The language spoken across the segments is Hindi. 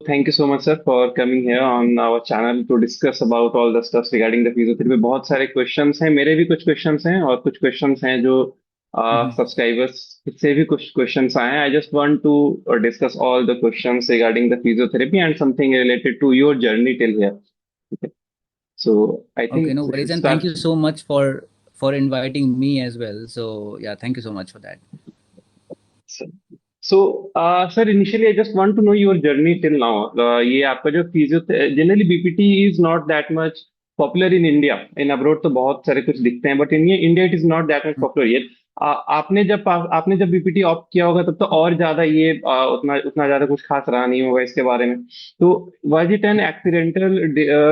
thank you so much, sir, for coming here on our channel to discuss about all the stuff regarding the physiotherapy. बहुत सारे questions हैं, मेरे भी कुछ questions हैं और कुछ questions हैं जो हम्म। सब्सक्राइबर्स से भी कुछ questions आए हैं. I just want to discuss all the questions regarding the physiotherapy and something related to your journey till here. Okay. So I Okay, think no we worries, should and thank start. you so much for inviting me as well. So yeah, thank you so much for that. Sir, initially I just want to know your journey till now. ये आपका जो physio generally BPT is not that much popular in India. In abroad तो बहुत सारे कुछ दिखते हैं, but in India it is not that much popular yet. आपने जब बीपीटी ऑप्ट किया होगा तब तो और ज्यादा ये उतना उतना ज्यादा कुछ खास रहा नहीं होगा इसके बारे में. तो was it an accidental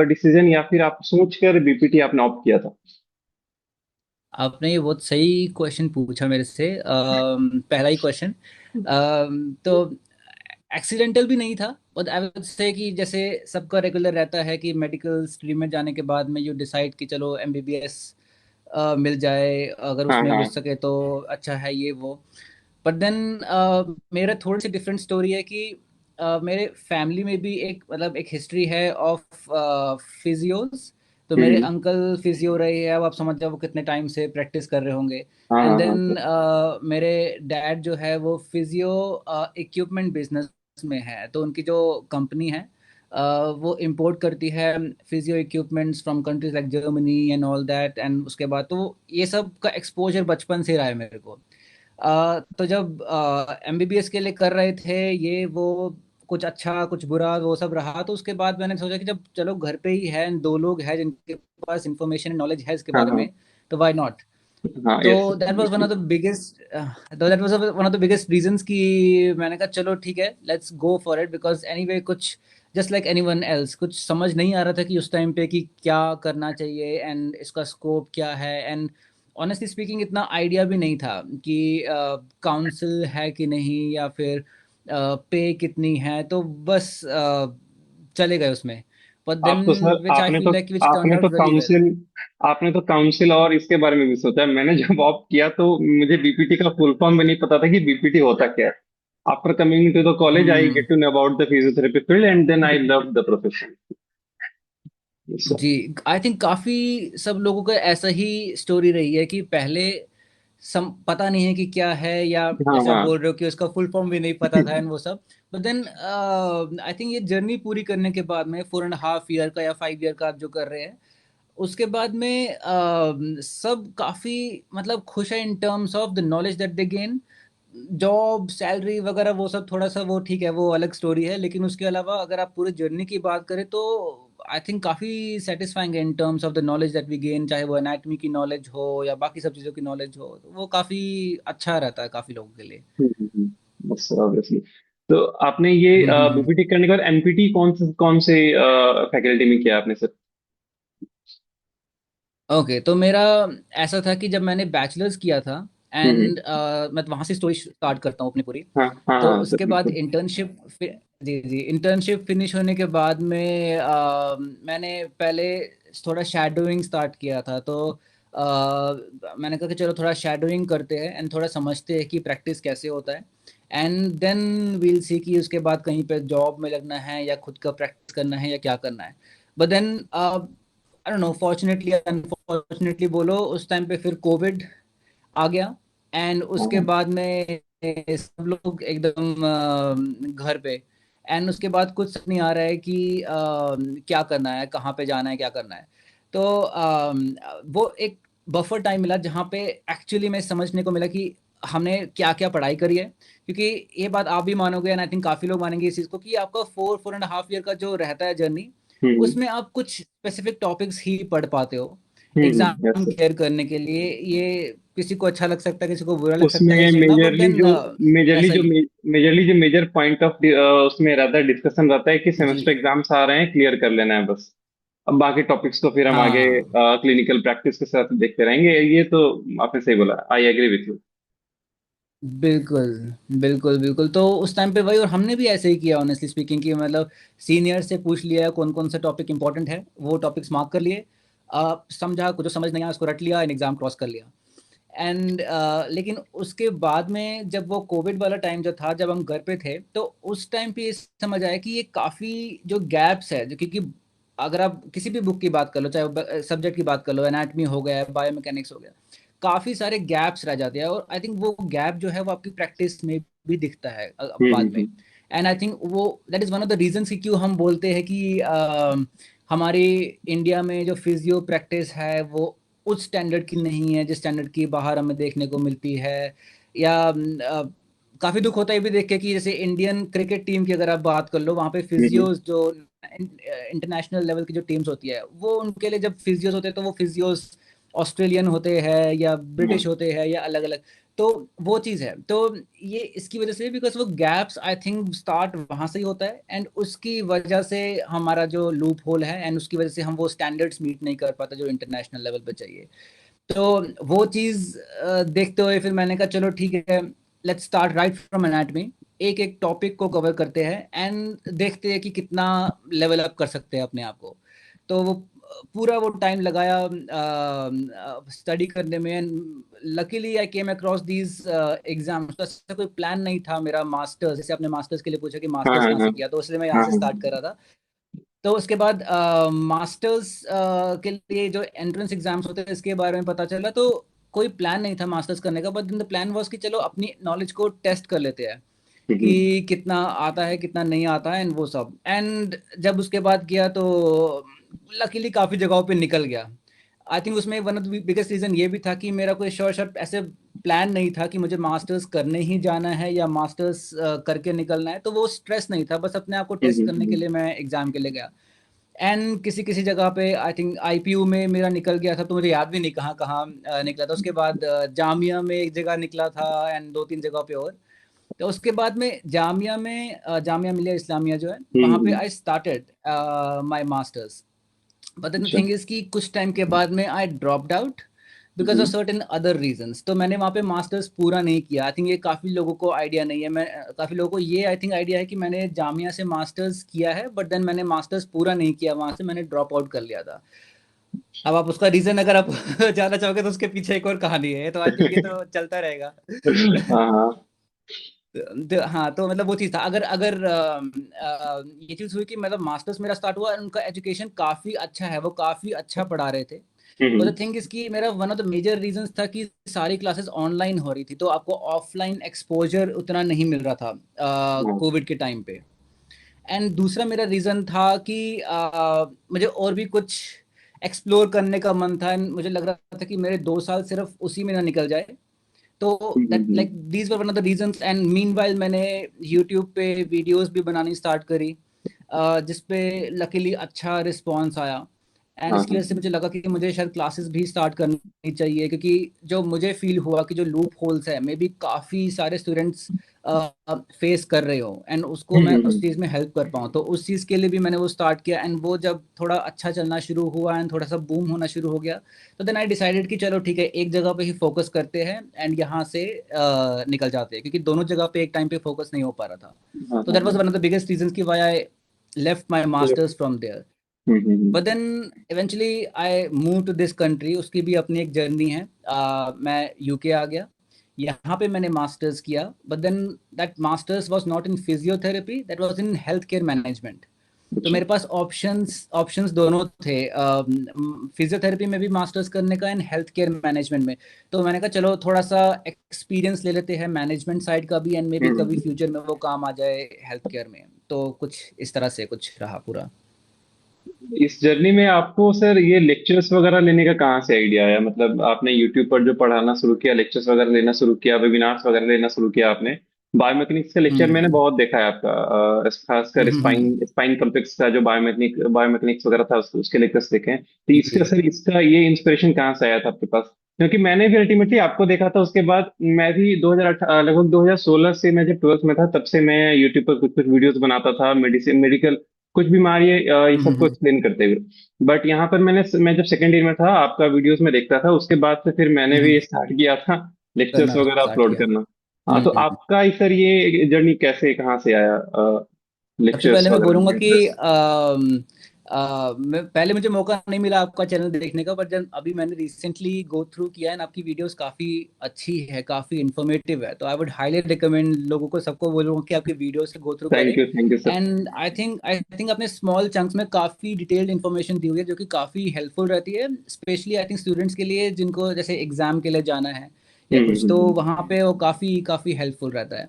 decision या फिर आप सोच कर बीपीटी आपने ऑप्ट किया था? आपने ये बहुत सही क्वेश्चन पूछा मेरे से। पहला ही क्वेश्चन। तो एक्सीडेंटल भी नहीं था, बट आई वुड से कि जैसे सबका रेगुलर रहता है कि मेडिकल स्ट्रीम में जाने के बाद में यू डिसाइड कि चलो एमबीबीएस मिल जाए, अगर हाँ उसमें हाँ. घुस सके तो अच्छा है ये वो। बट देन मेरा थोड़ी सी डिफरेंट स्टोरी है कि मेरे फैमिली में भी एक मतलब एक हिस्ट्री है ऑफ फिजियोज। तो मेरे हम्म. अंकल फिजियो रहे हैं, अब आप समझ जाओ वो कितने टाइम से प्रैक्टिस कर रहे होंगे। हाँ एंड हाँ हाँ देन सर. मेरे डैड जो है वो फिजियो इक्विपमेंट बिजनेस में है, तो उनकी जो कंपनी है वो इंपोर्ट करती है physio equipments from countries like Germany and all that. And उसके बाद तो ये सब का एक्सपोजर बचपन से रहा है मेरे को। तो जब एमबीबीएस के लिए कर रहे थे ये वो, कुछ अच्छा कुछ बुरा वो सब रहा, तो उसके बाद मैंने सोचा कि जब चलो घर पे ही है, दो लोग हैं जिनके पास इंफॉर्मेशन नॉलेज है इसके हाँ बारे हाँ में, तो व्हाई नॉट। हाँ. तो yes. That was one of the biggest तो that was one of the biggest reasons कि मैंने कहा चलो ठीक है, let's go for it, because anyway कुछ जस्ट लाइक एनीवन एल्स कुछ समझ नहीं आ रहा था कि उस टाइम पे कि क्या करना चाहिए एंड इसका स्कोप क्या है। एंड ऑनेस्टली स्पीकिंग इतना आइडिया भी नहीं था कि काउंसिल है कि नहीं, या फिर पे कितनी है, तो बस चले गए उसमें। बट देन आप तो sir which I feel like which turn आपने तो आउट वेरी वेल। काउंसिल आपने तो काउंसिल और इसके बारे में भी सोचा. मैंने जब ऑप्ट किया तो मुझे बीपीटी का फुल फॉर्म भी नहीं पता था कि बीपीटी होता क्या है. After coming to the college I hmm. Get to know about the physiotherapy field and then I love the profession. जी, आई थिंक काफी सब लोगों का ऐसा ही स्टोरी रही है कि पहले पता नहीं है कि क्या है, या हाँ जैसे आप हाँ. बोल रहे हो कि उसका फुल फॉर्म भी नहीं पता था एंड वो सब। बट देन आई थिंक ये जर्नी पूरी करने के बाद में 4.5 ईयर का या 5 ईयर का आप जो कर रहे हैं, उसके बाद में सब काफी मतलब खुश है in terms of the knowledge that they gain. Job salary वगैरह वो सब थोड़ा सा वो ठीक है, वो अलग स्टोरी है, लेकिन उसके अलावा अगर आप पूरी जर्नी की बात करें तो आई थिंक काफ़ी सेटिस्फाइंग है in terms of the knowledge that we gain, चाहे वो एनाटॉमी की नॉलेज हो या बाकी सब चीज़ों की नॉलेज हो, तो वो काफ़ी अच्छा रहता है काफ़ी लोगों के लिए। बस ऑब्वियसली. तो आपने ये हम्म। बीपीटी करने के बाद एनपीटी कौन से फैकल्टी में किया आपने सर? ओके, तो मेरा ऐसा था कि जब मैंने बैचलर्स किया था, हम्म. एंड मैं वहाँ से स्टोरी स्टार्ट करता हूँ अपनी पूरी। हाँ हाँ तो हाँ सर उसके बाद बिल्कुल. इंटर्नशिप, जी जी, इंटर्नशिप फिनिश होने के बाद में मैंने पहले थोड़ा शैडोइंग स्टार्ट किया था। तो मैंने कहा कि चलो थोड़ा शैडोइंग करते हैं एंड थोड़ा समझते हैं कि प्रैक्टिस कैसे होता है, एंड देन वील सी कि उसके बाद कहीं पे जॉब में लगना है या खुद का प्रैक्टिस करना है या क्या करना है। But then I don't know, fortunately unfortunately बोलो, उस टाइम पे फिर कोविड आ गया, एंड हाँ उसके हाँ. बाद में सब लोग एकदम घर पे। एंड उसके बाद कुछ नहीं आ रहा है कि क्या करना है, कहाँ पे जाना है, क्या करना है। तो वो एक बफर टाइम मिला जहाँ पे एक्चुअली में समझने को मिला कि हमने क्या क्या पढ़ाई करी है। क्योंकि ये बात आप भी मानोगे एंड आई थिंक काफ़ी लोग मानेंगे इस चीज़ को, कि आपका 4.5 ईयर का जो रहता है जर्नी, हम्म. उसमें आप कुछ स्पेसिफिक टॉपिक्स ही पढ़ पाते हो यस एग्जाम सर. क्लियर करने के लिए। ये किसी को अच्छा लग सकता है, किसी को बुरा लग सकता है ये उसमें सुनना, बट मेजरली देन जो मेजरली ऐसा जो ही है। मेजरली जो मेजर पॉइंट ऑफ उसमें रहता है, डिस्कशन रहता है कि जी। सेमेस्टर एग्जाम्स आ रहे हैं, क्लियर कर लेना है बस. अब बाकी टॉपिक्स तो फिर हम आगे हाँ, क्लिनिकल प्रैक्टिस के साथ देखते रहेंगे. ये तो आपने सही बोला. I agree with you. बिल्कुल बिल्कुल बिल्कुल। तो उस टाइम पे वही, और हमने भी ऐसे ही किया ऑनेस्टली स्पीकिंग, कि मतलब सीनियर से पूछ लिया कौन कौन सा टॉपिक इंपॉर्टेंट है, वो टॉपिक्स मार्क कर लिए, समझा, कुछ जो समझ नहीं आया उसको रट लिया एंड एग्जाम क्रॉस कर लिया। एंड लेकिन उसके बाद में जब वो कोविड वाला टाइम जो था, जब हम घर पे थे, तो उस टाइम पे ये समझ आया कि ये काफ़ी जो गैप्स है, जो क्योंकि अगर आप किसी भी बुक की बात कर लो, चाहे सब्जेक्ट की बात कर लो, एनाटमी हो गया, बायोमैकेनिक्स हो गया, काफ़ी सारे गैप्स रह जाते हैं। और आई थिंक वो गैप जो है वो आपकी प्रैक्टिस में भी दिखता है बाद में। हम्म। एंड आई थिंक वो that is one of the reasons कि क्यों हम बोलते हैं कि हमारे इंडिया में जो फिजियो प्रैक्टिस है वो उस स्टैंडर्ड की नहीं है जिस स्टैंडर्ड की बाहर हमें देखने को मिलती है। या काफ़ी दुख होता है ये भी देख के कि जैसे इंडियन क्रिकेट टीम की अगर आप बात कर लो, वहाँ पे हम्म। फिजियोज जो इंटरनेशनल लेवल की जो टीम्स होती है, वो उनके लिए जब फिजियोज होते हैं तो वो फिजियोज ऑस्ट्रेलियन होते हैं या हाँ। ब्रिटिश होते हैं या अलग अलग। तो वो चीज़ है। तो ये इसकी वजह से, बिकॉज वो गैप्स आई थिंक स्टार्ट वहाँ से ही होता है, एंड उसकी वजह से हमारा जो लूप होल है, एंड उसकी वजह से हम वो स्टैंडर्ड्स मीट नहीं कर पाते जो इंटरनेशनल लेवल पे चाहिए। तो वो चीज़ देखते हुए फिर मैंने कहा चलो ठीक है, let's start right from anatomy. एक एक टॉपिक को कवर करते हैं एंड देखते हैं कि कितना लेवल अप कर सकते हैं अपने आप को। तो वो पूरा वो टाइम लगाया स्टडी करने में, and luckily I came across these exams. तो ऐसा कोई प्लान नहीं था मेरा मास्टर्स, जैसे आपने मास्टर्स के लिए पूछा कि हाँ। मास्टर्स हाँ। कहाँ हाँ। से किया, तो उससे मैं यहाँ हाँ। से स्टार्ट कर रहा था। तो उसके बाद मास्टर्स के लिए जो एंट्रेंस एग्जाम्स होते हैं इसके बारे में पता चला। तो कोई प्लान नहीं था मास्टर्स करने का, बट द प्लान वाज कि चलो अपनी नॉलेज को टेस्ट कर लेते हैं हम्म। कि कितना आता है कितना नहीं आता है, एंड वो सब। एंड जब उसके बाद किया तो लकीली काफ़ी जगहों पे निकल गया। आई थिंक उसमें one of the biggest reason ये भी था कि मेरा कोई श्योर शॉट ऐसे प्लान नहीं था कि मुझे मास्टर्स करने ही जाना है या मास्टर्स करके निकलना है। तो वो स्ट्रेस नहीं था, बस अपने आप को टेस्ट करने के हम्म। लिए मैं एग्ज़ाम के लिए गया। एंड किसी किसी जगह पे आई थिंक आईपीयू में मेरा निकल गया था, तो मुझे याद भी नहीं कहाँ कहाँ निकला था। उसके बाद जामिया में एक जगह निकला था, एंड दो तीन जगह पे और। तो उसके बाद में जामिया में जामिया मिलिया इस्लामिया जो है, वहाँ पे hmm. I started my masters. But the अच्छा। थिंग इज कि कुछ टाइम के बाद में I dropped out because of hmm. Certain other reasons. तो मैंने वहाँ पे मास्टर्स पूरा नहीं किया। आई थिंक ये काफ़ी लोगों को आइडिया नहीं है। मैं काफ़ी लोगों को ये आई थिंक आइडिया है कि मैंने जामिया से मास्टर्स किया है, बट देन मैंने मास्टर्स पूरा नहीं किया, वहाँ से मैंने ड्रॉप आउट कर लिया था। अब आप उसका रीज़न अगर आप जानना चाहोगे तो उसके पीछे एक और कहानी है, तो आई थिंक ये तो चलता रहेगा। हाँ। हाँ। हाँ, तो मतलब वो चीज़ था। अगर अगर ये चीज़ हुई कि मतलब मास्टर्स मेरा स्टार्ट हुआ, उनका एजुकेशन काफ़ी अच्छा है, वो काफ़ी अच्छा पढ़ा रहे थे। But the hmm. Thing is कि मेरा one of the major reasons था कि सारी क्लासेस ऑनलाइन हो रही थी, तो आपको ऑफलाइन एक्सपोजर उतना नहीं मिल रहा था हाँ। कोविड के टाइम पे। एंड दूसरा मेरा रीज़न था कि मुझे और भी कुछ एक्सप्लोर करने का मन था, एंड मुझे लग रहा था कि मेरे 2 साल सिर्फ उसी में ना निकल जाए। तो that hmm. Like these were one of the reasons. And meanwhile मैंने यूट्यूब पे वीडियोस भी बनानी स्टार्ट करी, जिस पे लकीली अच्छा रिस्पांस आया। एंड हाँ। इसकी वजह से मुझे लगा कि मुझे शायद क्लासेस भी स्टार्ट करनी चाहिए, क्योंकि जो मुझे फील हुआ कि जो लूप होल्स है मे बी काफ़ी सारे स्टूडेंट्स फेस कर रहे हो, एंड उसको मैं उस हम्म। चीज़ में हेल्प कर पाऊँ। तो उस चीज़ के लिए भी मैंने वो स्टार्ट किया, एंड वो जब थोड़ा अच्छा चलना शुरू हुआ एंड थोड़ा सा बूम होना शुरू हो गया, तो देन आई डिसाइडेड कि चलो ठीक है, एक जगह पे ही फोकस करते हैं एंड यहाँ से निकल जाते हैं, क्योंकि दोनों जगह पे एक टाइम पे फोकस नहीं हो पा रहा था। हाँ। तो हाँ। That was one of the biggest reasons कि why I left my masters from there. Hmm. But then eventually I move to this country, उसकी भी अपनी एक जर्नी है। मैं यूके आ गया, यहाँ पे मैंने मास्टर्स किया। But then that masters was not in physiotherapy, that was in health care management. तो अच्छा। मेरे पास ऑप्शंस ऑप्शंस दोनों थे, फिजियोथेरेपी में भी मास्टर्स करने का एंड हेल्थ केयर मैनेजमेंट में। तो मैंने कहा चलो थोड़ा सा एक्सपीरियंस ले लेते हैं मैनेजमेंट साइड का भी, एंड मे बी कभी हम्म। फ्यूचर में वो काम आ जाए हेल्थ केयर में। तो कुछ इस तरह से कुछ रहा पूरा। इस जर्नी में आपको सर ये लेक्चर्स वगैरह लेने का कहाँ से आइडिया आया? मतलब आपने यूट्यूब पर जो पढ़ाना शुरू किया, लेक्चर्स वगैरह लेना शुरू किया, वेबिनार्स वगैरह लेना शुरू किया आपने। बायोमेकेनिक्स का लेक्चर मैंने हम्म बहुत देखा है आपका, खासकर स्पाइन हम्म स्पाइन कॉम्प्लेक्स का जो बायोमेकेनिक्स वगैरह था, उसके लेक्चर्स देखे हैं। तो इसका जी। सर, इसका ये इंस्पिरेशन कहाँ से आया था आपके पास? क्योंकि मैंने भी अल्टीमेटली आपको देखा था, उसके बाद मैं भी 2018 लगभग 2016 से, मैं जब 12th में था तब से मैं यूट्यूब पर कुछ कुछ वीडियोस बनाता था, मेडिसिन मेडिकल कुछ बीमारी है, ये सबको हम्म एक्सप्लेन करते हुए। बट यहाँ पर मैं जब सेकेंड ईयर में था, आपका वीडियोस में देखता था, उसके बाद से फिर मैंने भी हम्म स्टार्ट किया था लेक्चर्स करना वगैरह स्टार्ट अपलोड किया। करना। हाँ, तो हम्म। आपका ही सर ये जर्नी कैसे, कहाँ से आया सबसे लेक्चर्स पहले मैं वगैरह बोलूँगा में कि इंटरेस्ट? मैं पहले मुझे मौका नहीं मिला आपका चैनल देखने का, बट जब अभी मैंने रिसेंटली गो थ्रू किया है, आपकी वीडियोस काफ़ी अच्छी है, काफ़ी इंफॉर्मेटिव है, तो आई वुड हाईली रिकमेंड लोगों को, सबको बोलूँगा कि आपकी वीडियो से गो थ्रू करें। Thank you sir. And I think अपने स्मॉल चंक्स में काफ़ी डिटेल्ड इन्फॉर्मेशन दी हुई है, जो कि काफ़ी हेल्पफुल रहती है, स्पेशली आई थिंक स्टूडेंट्स के लिए जिनको जैसे एग्जाम के लिए जाना है या कुछ, तो हम्म। वहाँ पे वो काफ़ी काफ़ी हेल्पफुल रहता है।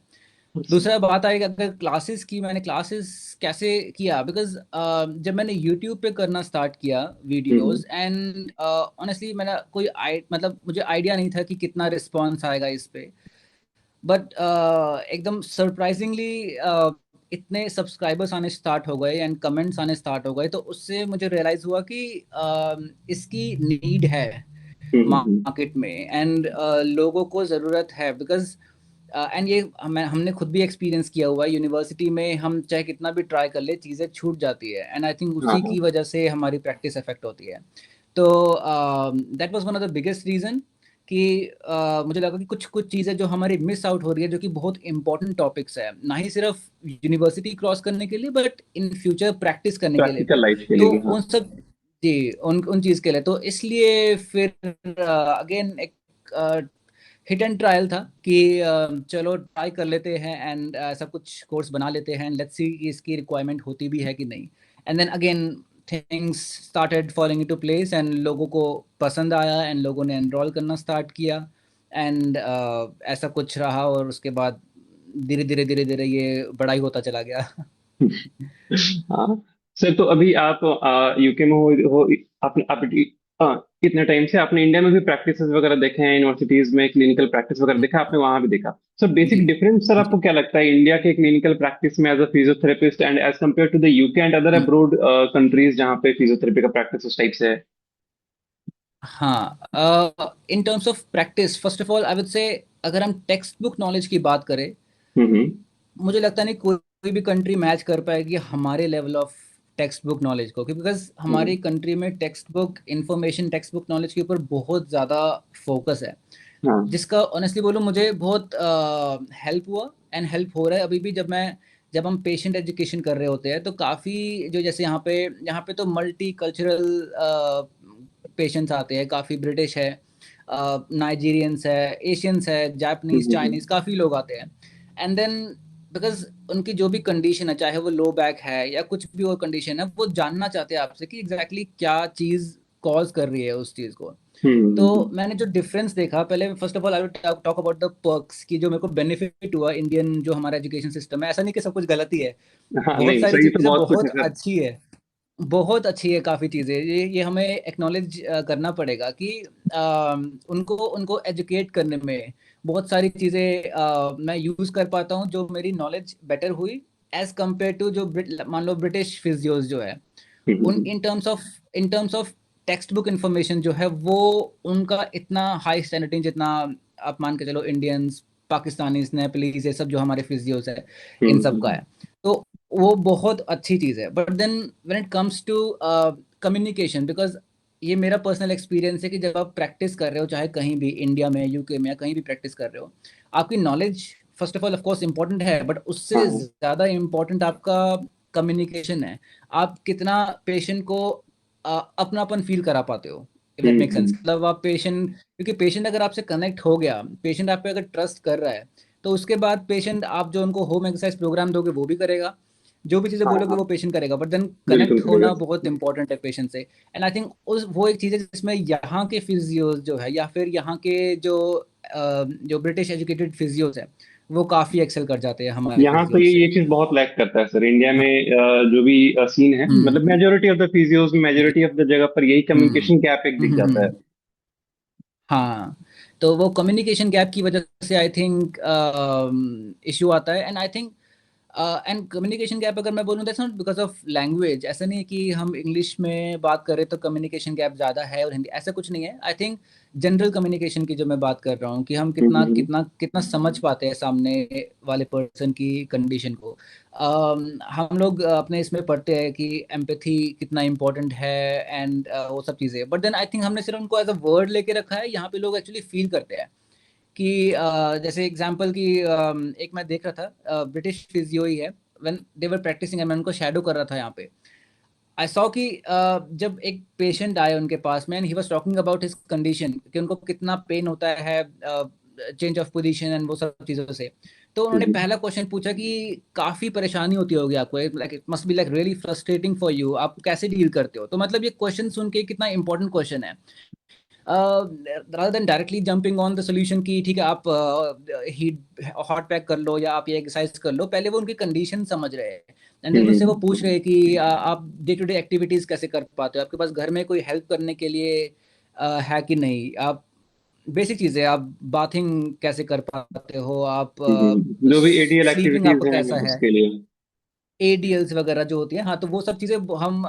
दूसरा बात आई अगर क्लासेस की, मैंने क्लासेस कैसे किया, बिकॉज जब मैंने यूट्यूब पे करना स्टार्ट किया हम्म। वीडियोस, एंड ऑनेस्टली मेरा कोई मतलब मुझे आइडिया नहीं था कि कितना रिस्पॉन्स आएगा इस पे, बट एकदम सरप्राइजिंगली इतने सब्सक्राइबर्स आने स्टार्ट हो गए एंड कमेंट्स आने स्टार्ट हो गए, तो उससे मुझे रियलाइज हुआ कि इसकी नीड है हम्म। मार्केट में, एंड लोगों को ज़रूरत है, बिकॉज एंड ये हमने खुद भी एक्सपीरियंस किया हुआ है, यूनिवर्सिटी में हम चाहे कितना भी ट्राई कर ले चीज़ें छूट जाती है, एंड आई थिंक हाँ उसी हाँ। की वजह से हमारी प्रैक्टिस इफेक्ट होती है। तो that was one of the biggest reason कि मुझे लगा कि कुछ कुछ चीज़ें जो हमारी मिस आउट हो रही है, जो कि बहुत इंपॉर्टेंट टॉपिक्स है, ना ही सिर्फ यूनिवर्सिटी क्रॉस करने के लिए बट इन फ्यूचर प्रैक्टिस करने के लिए प्रैक्टिकल भी। लाइफ के लिए तो भी, हाँ। उन सब, जी, उन उन चीज़ के लिए, तो इसलिए फिर अगेन एक हिट एंड ट्रायल था कि चलो ट्राई कर लेते हैं, एंड ऐसा कुछ कोर्स बना लेते हैं, लेट्स सी कि इसकी रिक्वायरमेंट होती भी है कि नहीं। And then again things started falling into place, and लोगों को पसंद आया, एंड लोगों ने एनरोल करना स्टार्ट किया, एंड ऐसा कुछ रहा, और उसके बाद धीरे धीरे ये बड़ा ही होता चला गया। हाँ सर, तो अभी आप यूके में हो आप इतने टाइम से आपने इंडिया में भी प्रैक्टिसेस वगैरह देखे हैं, यूनिवर्सिटीज में क्लिनिकल प्रैक्टिस वगैरह देखा आपने, वहां भी देखा। Sir ji basic difference sir ji. आपको क्या लगता है इंडिया के क्लिनिकल प्रैक्टिस में as a physiotherapist and as compare to the UK and other hmm, abroad countries जहाँ पे फिजियोथेरेपी का प्रैक्टिस उस टाइप से है? हाँ, इन terms of practice, first of all I would से, अगर हम टेक्स्ट बुक नॉलेज की बात करें, हम्म। मुझे लगता नहीं कोई भी कंट्री मैच कर पाएगी हमारे level of text book knowledge को, बिकॉज हमारी हम्म। कंट्री में text book information, text book knowledge के ऊपर बहुत ज़्यादा फोकस है, हाँ। जिसका ऑनेस्टली बोलूँ मुझे बहुत हेल्प हुआ एंड हेल्प हो रहा है अभी भी। जब हम पेशेंट एजुकेशन कर रहे होते हैं, तो काफ़ी जो जैसे यहाँ पे तो मल्टी कल्चरल पेशेंट्स आते हैं, काफ़ी ब्रिटिश है, नाइजीरियंस है, एशियंस है, जापानीज, हम्म। चाइनीज, काफ़ी लोग आते हैं। एंड देन बिकॉज उनकी जो भी कंडीशन है, चाहे वो लो बैक है या कुछ भी और कंडीशन है, वो जानना चाहते हैं आपसे कि एग्जैक्टली क्या चीज़ कॉज कर रही है उस चीज़ को। तो हम्म। मैंने जो डिफरेंस देखा, पहले first of all I will talk about the perks की, जो मेरे को बेनिफिट हुआ इंडियन जो हमारा एजुकेशन सिस्टम है। ऐसा नहीं कि सब कुछ गलत ही है, हाँ, बहुत नहीं सारी सही तो चीज़ें बहुत कुछ है बहुत सर। अच्छी है, बहुत अच्छी है काफ़ी चीज़ें, ये हमें एक्नॉलेज करना पड़ेगा कि उनको उनको एजुकेट करने में बहुत सारी चीज़ें मैं यूज़ कर पाता हूँ, जो मेरी नॉलेज बेटर हुई एज कम्पेयर टू जो मान लो ब्रिटिश फिजियोज जो है, उन hmm. In terms of textbook information जो है, वो उनका इतना हाई स्टैंडर्ड, जितना आप मान के चलो इंडियंस, पाकिस्तानीज, नेपालीज, ये सब जो हमारे फिजियोज है, इन सब का हम्म। है। तो वो बहुत अच्छी चीज़ है, but then when it comes to communication, because ये मेरा पर्सनल एक्सपीरियंस है कि जब आप प्रैक्टिस कर रहे हो, चाहे कहीं भी इंडिया में, यूके में, या कहीं भी प्रैक्टिस कर रहे हो, आपकी knowledge first of all of course important है, बट उससे हाँ। ज़्यादा इंपॉर्टेंट आपका कम्युनिकेशन है। आप कितना पेशेंट को अपनापन फील करा पाते हो, इफ दैट मेक सेंस। हम्म। मतलब आप पेशेंट, क्योंकि पेशेंट अगर आपसे कनेक्ट हो गया, पेशेंट आप पे अगर ट्रस्ट कर रहा है, तो उसके बाद पेशेंट, आप जो उनको होम एक्सरसाइज प्रोग्राम दोगे वो भी करेगा, जो भी चीज़ें हाँ बोलोगे हाँ, वो पेशेंट करेगा, बट देन बिल्कुल कनेक्ट करेगा। होना बहुत इंपॉर्टेंट है पेशेंट से। एंड आई थिंक उस वो एक चीज़ है जिसमें यहाँ के फिजियोज जो है, या फिर यहाँ के जो ब्रिटिश एजुकेटेड फिजियोज है, वो काफ़ी एक्सेल कर जाते हैं हमारे यहाँ तो फिजियोज ये से। चीज बहुत लैक करता है सर इंडिया में। जो भी सीन है, मतलब hmm. Majority of the physios, जी। मेजोरिटी ऑफ द जगह पर यही हम्म कम्युनिकेशन गैप एक दिख जाता है। हम्म। हाँ, तो वो कम्युनिकेशन गैप की वजह से आई थिंक इशू आता है, and I think and communication gap अगर मैं बोलूँ, that's not because of language. ऐसा नहीं है कि हम इंग्लिश में बात करें तो कम्युनिकेशन गैप ज़्यादा है और हिंदी, ऐसा कुछ नहीं है। आई थिंक जनरल कम्युनिकेशन की जो मैं बात कर रहा हूँ, कि हम कितना हम्म। कितना कितना समझ पाते हैं सामने वाले पर्सन की कंडीशन को। हम लोग अपने इसमें पढ़ते हैं कि एम्पैथी कितना इम्पोर्टेंट है, एंड वो सब चीज़ें, बट देन आई थिंक हमने सिर्फ उनको एज अ वर्ड लेके रखा है। यहाँ पे लोग एक्चुअली फील करते हैं कि जैसे एग्जांपल की, एक मैं देख रहा था, ब्रिटिश फिजियो ही है, व्हेन दे वर प्रैक्टिसिंग, मैं उनको शैडो कर रहा था यहाँ पे। आई सॉ कि जब एक पेशेंट आए उनके पास में, and he was talking about his condition कि उनको कितना पेन होता है चेंज ऑफ पोजीशन एंड वो सब चीज़ों से। तो उन्होंने हम्म, पहला क्वेश्चन पूछा कि काफ़ी परेशानी होती होगी आपको, like it must be like really frustrating for you, आप कैसे डील करते हो। तो मतलब ये क्वेश्चन सुन के कितना इंपॉर्टेंट क्वेश्चन है, rather than directly jumping on the solution कि ठीक है आप हीट हॉट पैक कर लो या आप ये एक्सरसाइज कर लो, पहले वो उनकी कंडीशन समझ रहे हैं। एंड देन उनसे वो पूछ रहे हैं कि आप डे टू डे एक्टिविटीज कैसे कर पाते हो, आपके पास घर में कोई हेल्प करने के लिए है कि नहीं, आप बेसिक चीजें, आप बाथिंग कैसे कर पाते हो, आप जो भी एडीएल स्लीपिंग एक्टिविटीज आपका हैं कैसा है, उसके लिए। एडीएल्स वगैरह जो होती है। हाँ, तो वो सब चीज़ें हम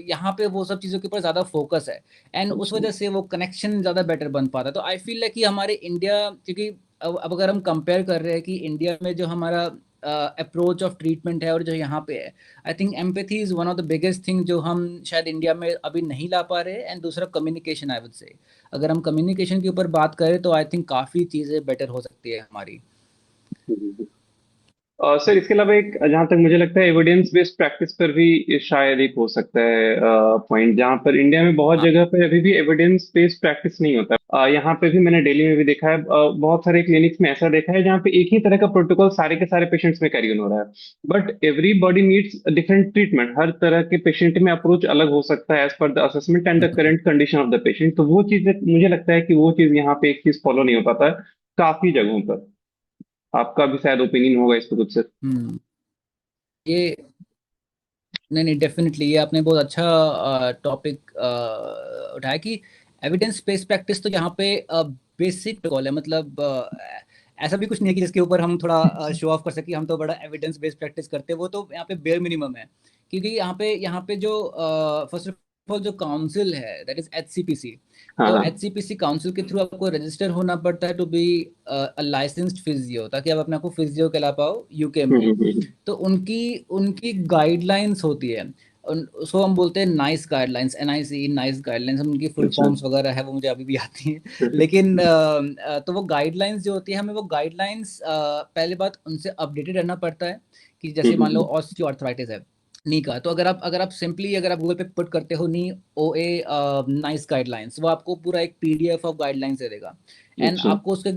यहाँ पे वो सब चीज़ों के ऊपर ज़्यादा फोकस है, एंड उस अच्छा। वजह से वो कनेक्शन ज़्यादा बेटर बन पाता है। तो आई फील लाइक कि हमारे इंडिया, क्योंकि अब अगर हम कंपेयर कर रहे हैं कि इंडिया में जो हमारा अप्रोच ऑफ ट्रीटमेंट है और जो यहाँ पे है, I think empathy is one of the biggest thing जो हम शायद इंडिया में अभी नहीं ला पा रहे। एंड दूसरा कम्युनिकेशन, आई वुड से अगर हम कम्युनिकेशन के ऊपर बात करें तो आई थिंक काफ़ी चीज़ें बेटर हो सकती है हमारी। सर इसके अलावा एक जहां तक मुझे लगता है एविडेंस बेस्ड प्रैक्टिस पर भी शायद एक हो सकता है पॉइंट, जहां पर इंडिया में बहुत हाँ। जगह पर अभी भी एविडेंस बेस्ड प्रैक्टिस नहीं होता। यहाँ पे भी मैंने दिल्ली में भी देखा है, बहुत सारे क्लिनिक्स में ऐसा देखा है जहाँ पे एक ही तरह का प्रोटोकॉल सारे के सारे पेशेंट्स में कैरी ऑन हो रहा है, but everybody needs different treatment. हर तरह के पेशेंट में अप्रोच अलग हो सकता है as per the assessment and the hmm. Current condition of the patient. तो वो चीज मुझे लगता है कि वो चीज यहाँ पे एक चीज फॉलो नहीं हो पाता है काफी जगहों पर। आपका भी शायद ओपिनियन होगा इस पर कुछ सर। हम्म। ये नहीं नहीं, डेफिनेटली ये आपने बहुत अच्छा टॉपिक उठाया कि एविडेंस बेस्ड प्रैक्टिस तो यहाँ पे बेसिक प्रोटोकॉल है। मतलब ऐसा भी कुछ नहीं है कि जिसके ऊपर हम थोड़ा शो ऑफ कर सके हम तो बड़ा एविडेंस बेस्ड प्रैक्टिस करते हैं, वो तो यहाँ पे बेयर मिनिमम है। क्योंकि यहाँ पे जो फर्स्ट ऑफ ऑल जो काउंसिल है, दैट इज एचसीपीसी। हाँ तो हाँ। एचसीपीसी काउंसिल के थ्रू आपको रजिस्टर होना पड़ता है to be a licensed physio, ताकि आप अपने आप को फिजियो कहला पाओ यूके में। हम्म। तो उनकी उनकी गाइडलाइंस होती है, उसको हम बोलते हैं nice guidelines, NICE, nice guidelines. हम उनकी फुल अच्छा। फॉर्म्स वगैरह है वो मुझे अभी भी आती हैं लेकिन तो वो गाइडलाइंस जो होती है, हमें वो गाइडलाइंस पहले बात उनसे अपडेटेड रहना पड़ता है। कि जैसे मान लो हम्म। ऑस्टियो आर्थराइटिस है नी का, तो अगर आप सिंपली अगर आप गूगल पे पुट करते हो नी OA नाइस गाइडलाइंस, वो आपको पूरा एक PDF ऑफ गाइडलाइंस दे देगा। एंड अच्छा। आपको उसके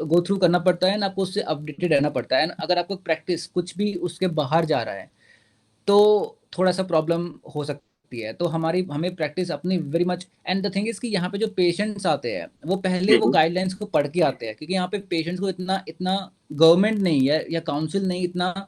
गो थ्रू करना पड़ता है, एंड आपको उससे अपडेटेड रहना पड़ता है। एंड अगर आपको प्रैक्टिस कुछ भी उसके बाहर जा रहा है तो थोड़ा सा प्रॉब्लम हो सकती है। तो हमारी हमें प्रैक्टिस अपनी very much, and the thing is कि यहाँ पे जो पेशेंट्स आते हैं वो पहले वो हम्म। गाइडलाइंस को पढ़ के आते हैं, क्योंकि यहाँ पे पेशेंट्स को इतना इतना गवर्नमेंट नहीं है या काउंसिल नहीं इतना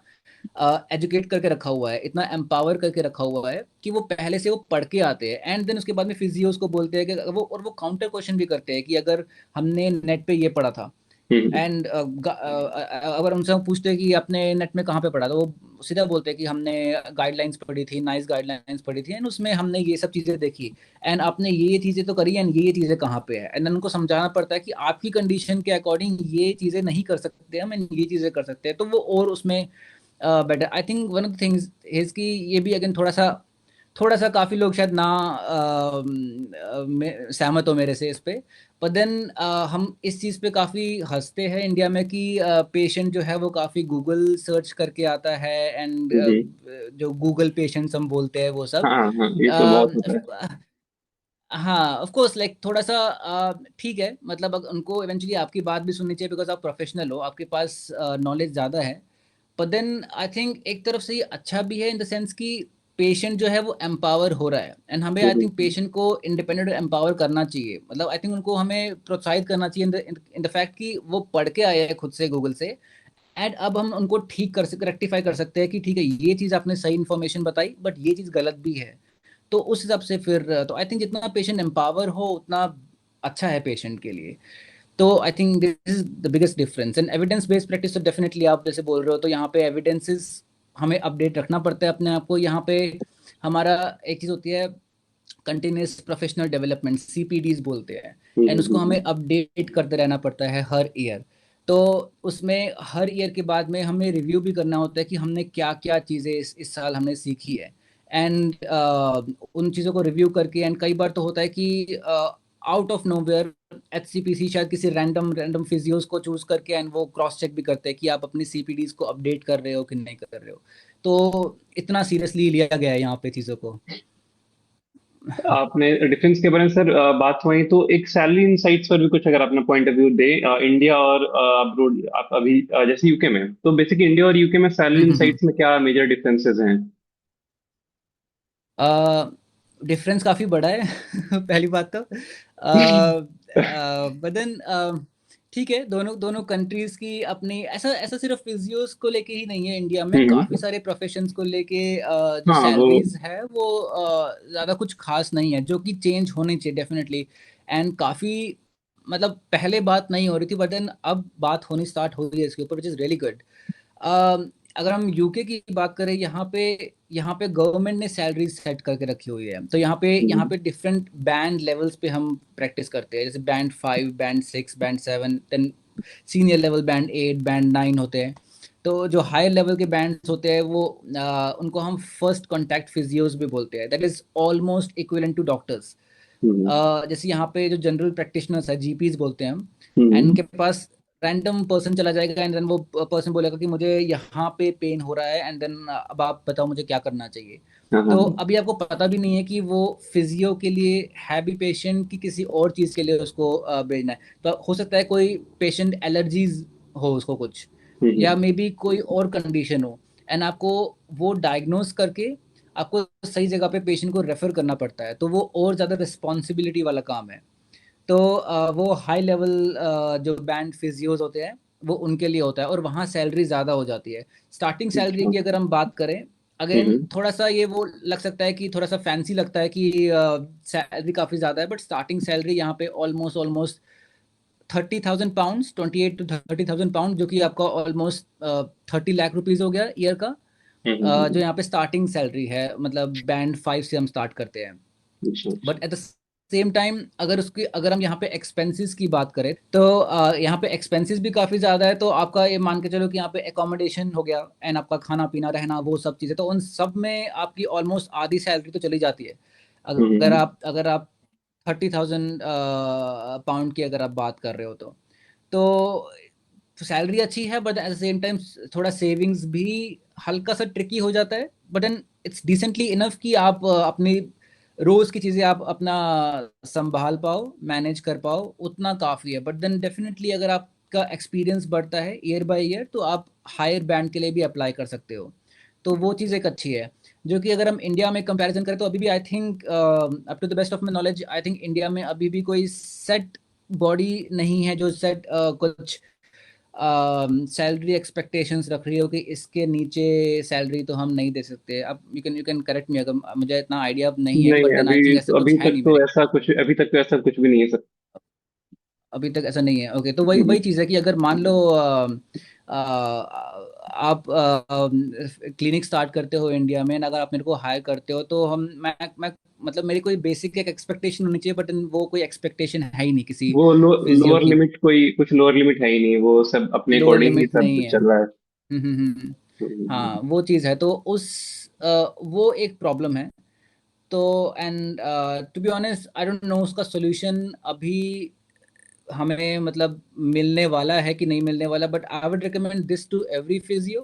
एजुकेट करके रखा हुआ है, इतना एम्पावर करके रखा हुआ है कि वो पहले से वो पढ़ के आते हैं। एंड देन उसके बाद में फिजियोज को बोलते हैं कि वो, और वो काउंटर क्वेश्चन भी करते हैं कि अगर हमने नेट पे ये पढ़ा था, हम्म। एंड अगर उनसे हम पूछते हैं कि आपने नेट में कहाँ पे पढ़ा, तो वो सीधा बोलते हैं कि हमने गाइडलाइंस पढ़ी थी, नाइस गाइडलाइंस पढ़ी थी, एंड उसमें हमने ये सब चीज़ें देखी, एंड आपने ये चीज़ें तो करी, एंड ये चीज़ें कहाँ पे है। एंड उनको समझाना पड़ता है कि आपकी कंडीशन के अकॉर्डिंग ये चीज़ें नहीं कर सकते हम, एंड ये चीज़ें कर सकते हैं। तो वो और उसमें better, I think one of the things is कि ये भी अगेन थोड़ा सा काफ़ी लोग शायद ना सहमत हो मेरे से इस पे। पर देन हम इस चीज़ पे काफ़ी हंसते हैं इंडिया में कि पेशेंट जो है वो काफ़ी गूगल सर्च करके आता है, एंड हम्म। जो गूगल पेशेंट्स हम बोलते हैं वो सब। हाँ हाँ, ये तो बहुत होता है। हाँ, ऑफ कोर्स, लाइक थोड़ा सा ठीक है, मतलब उनको इवेंचुअली आपकी बात भी सुननी चाहिए, बिकॉज आप प्रोफेशनल हो, आपके पास नॉलेज ज़्यादा है। पर देन आई थिंक एक तरफ से ये अच्छा भी है इन द सेंस कि पेशेंट जो है वो एम्पावर हो रहा है, एंड हमें आई थिंक हम्म। पेशेंट को इंडिपेंडेंट एम्पावर करना चाहिए। मतलब आई थिंक उनको हमें प्रोत्साहित करना चाहिए इन द फैक्ट कि वो पढ़ के आए हैं खुद से गूगल से। एंड अब हम उनको ठीक कर सकते, रेक्टिफाई कर सकते हैं कि ठीक है ये चीज़ आपने सही इन्फॉर्मेशन बताई, बट ये चीज़ गलत भी है। तो उस हिसाब से फिर तो आई थिंक जितना पेशेंट एम्पावर हो उतना अच्छा है पेशेंट के लिए। तो I think this is the biggest difference. And evidence based practice तो डेफिनेटली आप जैसे बोल रहे हो, तो यहाँ पे एविडेंसेस हमें अपडेट रखना पड़ता है अपने आप को। यहाँ पे हमारा एक चीज़ होती है कंटिन्यूस प्रोफेशनल डेवलपमेंट, CPDs बोलते हैं, एंड उसको हमें हम्म। अपडेट करते रहना पड़ता है हर ईयर। तो उसमें हर ईयर के बाद में हमें रिव्यू भी करना होता है कि हमने क्या क्या चीज़ें इस साल हमने सीखी है। एंड उन चीज़ों को रिव्यू करके, एंड कई बार तो होता है कि आउट ऑफ नोवेयर HCPC शायद किसी रैंडम रैंडम फिजियोस को चूज करके एंड वो क्रॉस चेक भी करते हैं कि आप अपनी CPDs को अपडेट कर रहे हो कि नहीं कर रहे हो। तो इतना सीरियसली लिया गया है यहाँ पे चीज़ों को। आपने डिफेंस के बारे में सर बात हुई, तो एक सैलरी इनसाइट्स पर भी कुछ अगर अपना point of view they, India और अब्रोड, आप अभी जैसे यूके में, तो बेसिकली इंडिया और यूके में सैलरी हम्म। इनसाइट्स में क्या मेजर डिफरेंसेस हैं? डिफरेंस काफ़ी बड़ा है पहली बात तो बट देन ठीक है, दोनों दोनों कंट्रीज की अपनी, ऐसा ऐसा सिर्फ फिजियोस को लेके ही नहीं है, इंडिया में काफ़ी हम्म। सारे प्रोफेशंस को लेके जो हाँ वो। सैलरीज है वो ज़्यादा कुछ खास नहीं है, जो कि चेंज होनी चाहिए डेफिनेटली। एंड काफ़ी मतलब पहले बात नहीं हो रही थी, बट देन अब बात होनी स्टार्ट हो रही है इसके ऊपर, विच इज़ रियली गुड। अगर हम यूके की बात करें, यहाँ पे गवर्नमेंट ने सैलरी सेट करके रखी हुई है, तो यहाँ पे डिफरेंट बैंड लेवल्स पे हम प्रैक्टिस करते हैं, जैसे band 5, band 6, band 7, then senior level band 8, band 9 होते हैं। तो जो हायर लेवल के बैंड्स होते हैं वो उनको हम फर्स्ट कॉन्टैक्ट फिजियोज भी बोलते हैं, that is almost equivalent to doctors. Hmm. जैसे यहाँ पे जो जनरल प्रैक्टिशनर्स है, जीपीज बोलते हैं हम, एंड हम्म। उनके पास रैंडम पर्सन चला जाएगा एंड देन वो पर्सन बोलेगा कि मुझे यहाँ पे पेन हो रहा है, एंड देन अब आप बताओ मुझे क्या करना चाहिए। हाँ हाँ तो हाँ। अभी आपको पता भी नहीं है कि वो फिजियो के लिए है भी पेशेंट की किसी और चीज़ के लिए उसको भेजना है। तो हो सकता है कोई पेशेंट एलर्जीज हो उसको कुछ, या हम्म। मे बी कोई और कंडीशन हो, एंड आपको वो डायग्नोज करके आपको सही जगह पे पेशेंट को रेफर करना पड़ता है, तो वो और ज़्यादा रिस्पॉन्सिबिलिटी वाला काम है। तो वो हाई लेवल जो बैंड फिजियोज होते हैं वो उनके लिए होता है, और वहाँ सैलरी ज़्यादा हो जाती है। स्टार्टिंग सैलरी अच्छा। की अगर हम बात करें, अगेन हम्म। थोड़ा सा ये वो लग सकता है कि थोड़ा सा फैंसी लगता है कि सैलरी काफ़ी ज़्यादा है, बट स्टार्टिंग सैलरी यहाँ पे almost almost 30,000 pounds, 28 to 30,000 pound, जो कि आपका ऑलमोस्ट 30 लाख रुपीज़ हो गया ईयर का। जो हम्म। यहाँ पे स्टार्टिंग सैलरी है, मतलब बैंड 5 से हम स्टार्ट करते हैं। अच्छा अच्छा। But at the same time अगर हम यहाँ पे एक्सपेंसेस की बात करें, तो यहाँ पे एक्सपेंसेस भी काफ़ी ज़्यादा है। तो आपका ये मान के चलो कि यहाँ पे एकोमोडेशन हो गया, एंड आपका खाना पीना रहना, वो सब चीज़ें, तो उन सब में आपकी ऑलमोस्ट आधी सैलरी तो चली जाती है। हम्म। अगर आप 30,000 पाउंड की अगर आप बात कर रहे हो, तो सैलरी अच्छी है, but at the same time थोड़ा सेविंग्स भी हल्का सा ट्रिकी हो जाता है, but then it's decently enough कि आप अपनी रोज की चीजें आप अपना संभाल पाओ, मैनेज कर पाओ, उतना काफी है। बट देन डेफिनेटली अगर आपका एक्सपीरियंस बढ़ता है ईयर बाय ईयर, तो आप हायर बैंड के लिए भी अप्लाई कर सकते हो। तो वो चीज़ एक अच्छी है, जो कि अगर हम इंडिया में कंपैरिजन करें, तो अभी भी I think up to the best of my knowledge, I think India में अभी भी कोई सेट बॉडी नहीं है जो सेट कुछ सैलरी एक्सपेक्टेशंस रख रही हो कि इसके नीचे सैलरी तो हम नहीं दे सकते। अब यू कैन करेक्ट मी, अगर मुझे इतना आइडिया अब नहीं है, नहीं, बट देन अभी आई थिंक ऐसा कुछ अभी है तक नहीं तो मेरे। ऐसा कुछ, अभी तक तो ऐसा कुछ भी नहीं है सर। अभी तक ऐसा नहीं है, ओके। तो वही हम्म। वही चीज़ है कि अगर मान लो आप क्लिनिक स्टार्ट करते हो इंडिया में, अगर आप मेरे को हायर करते हो, तो मैं मतलब मेरी कोई बेसिक एक एक्सपेक्टेशन होनी चाहिए, बट वो कोई एक्सपेक्टेशन है ही नहीं किसी वो फिजियो लोअर की। लिमिट, कोई कुछ लोअर लिमिट है ही नहीं, वो सब अपने लोअर अकॉर्डिंग ही लिमिट सब नहीं कुछ है। चल रहा है। हम्म। हम्म। हाँ, वो चीज़ है, तो वो एक प्रॉब्लम है। तो and to be honest I don't know उसका सोल्यूशन अभी हमें मतलब मिलने वाला है कि नहीं मिलने वाला, but I would recommend this to every physio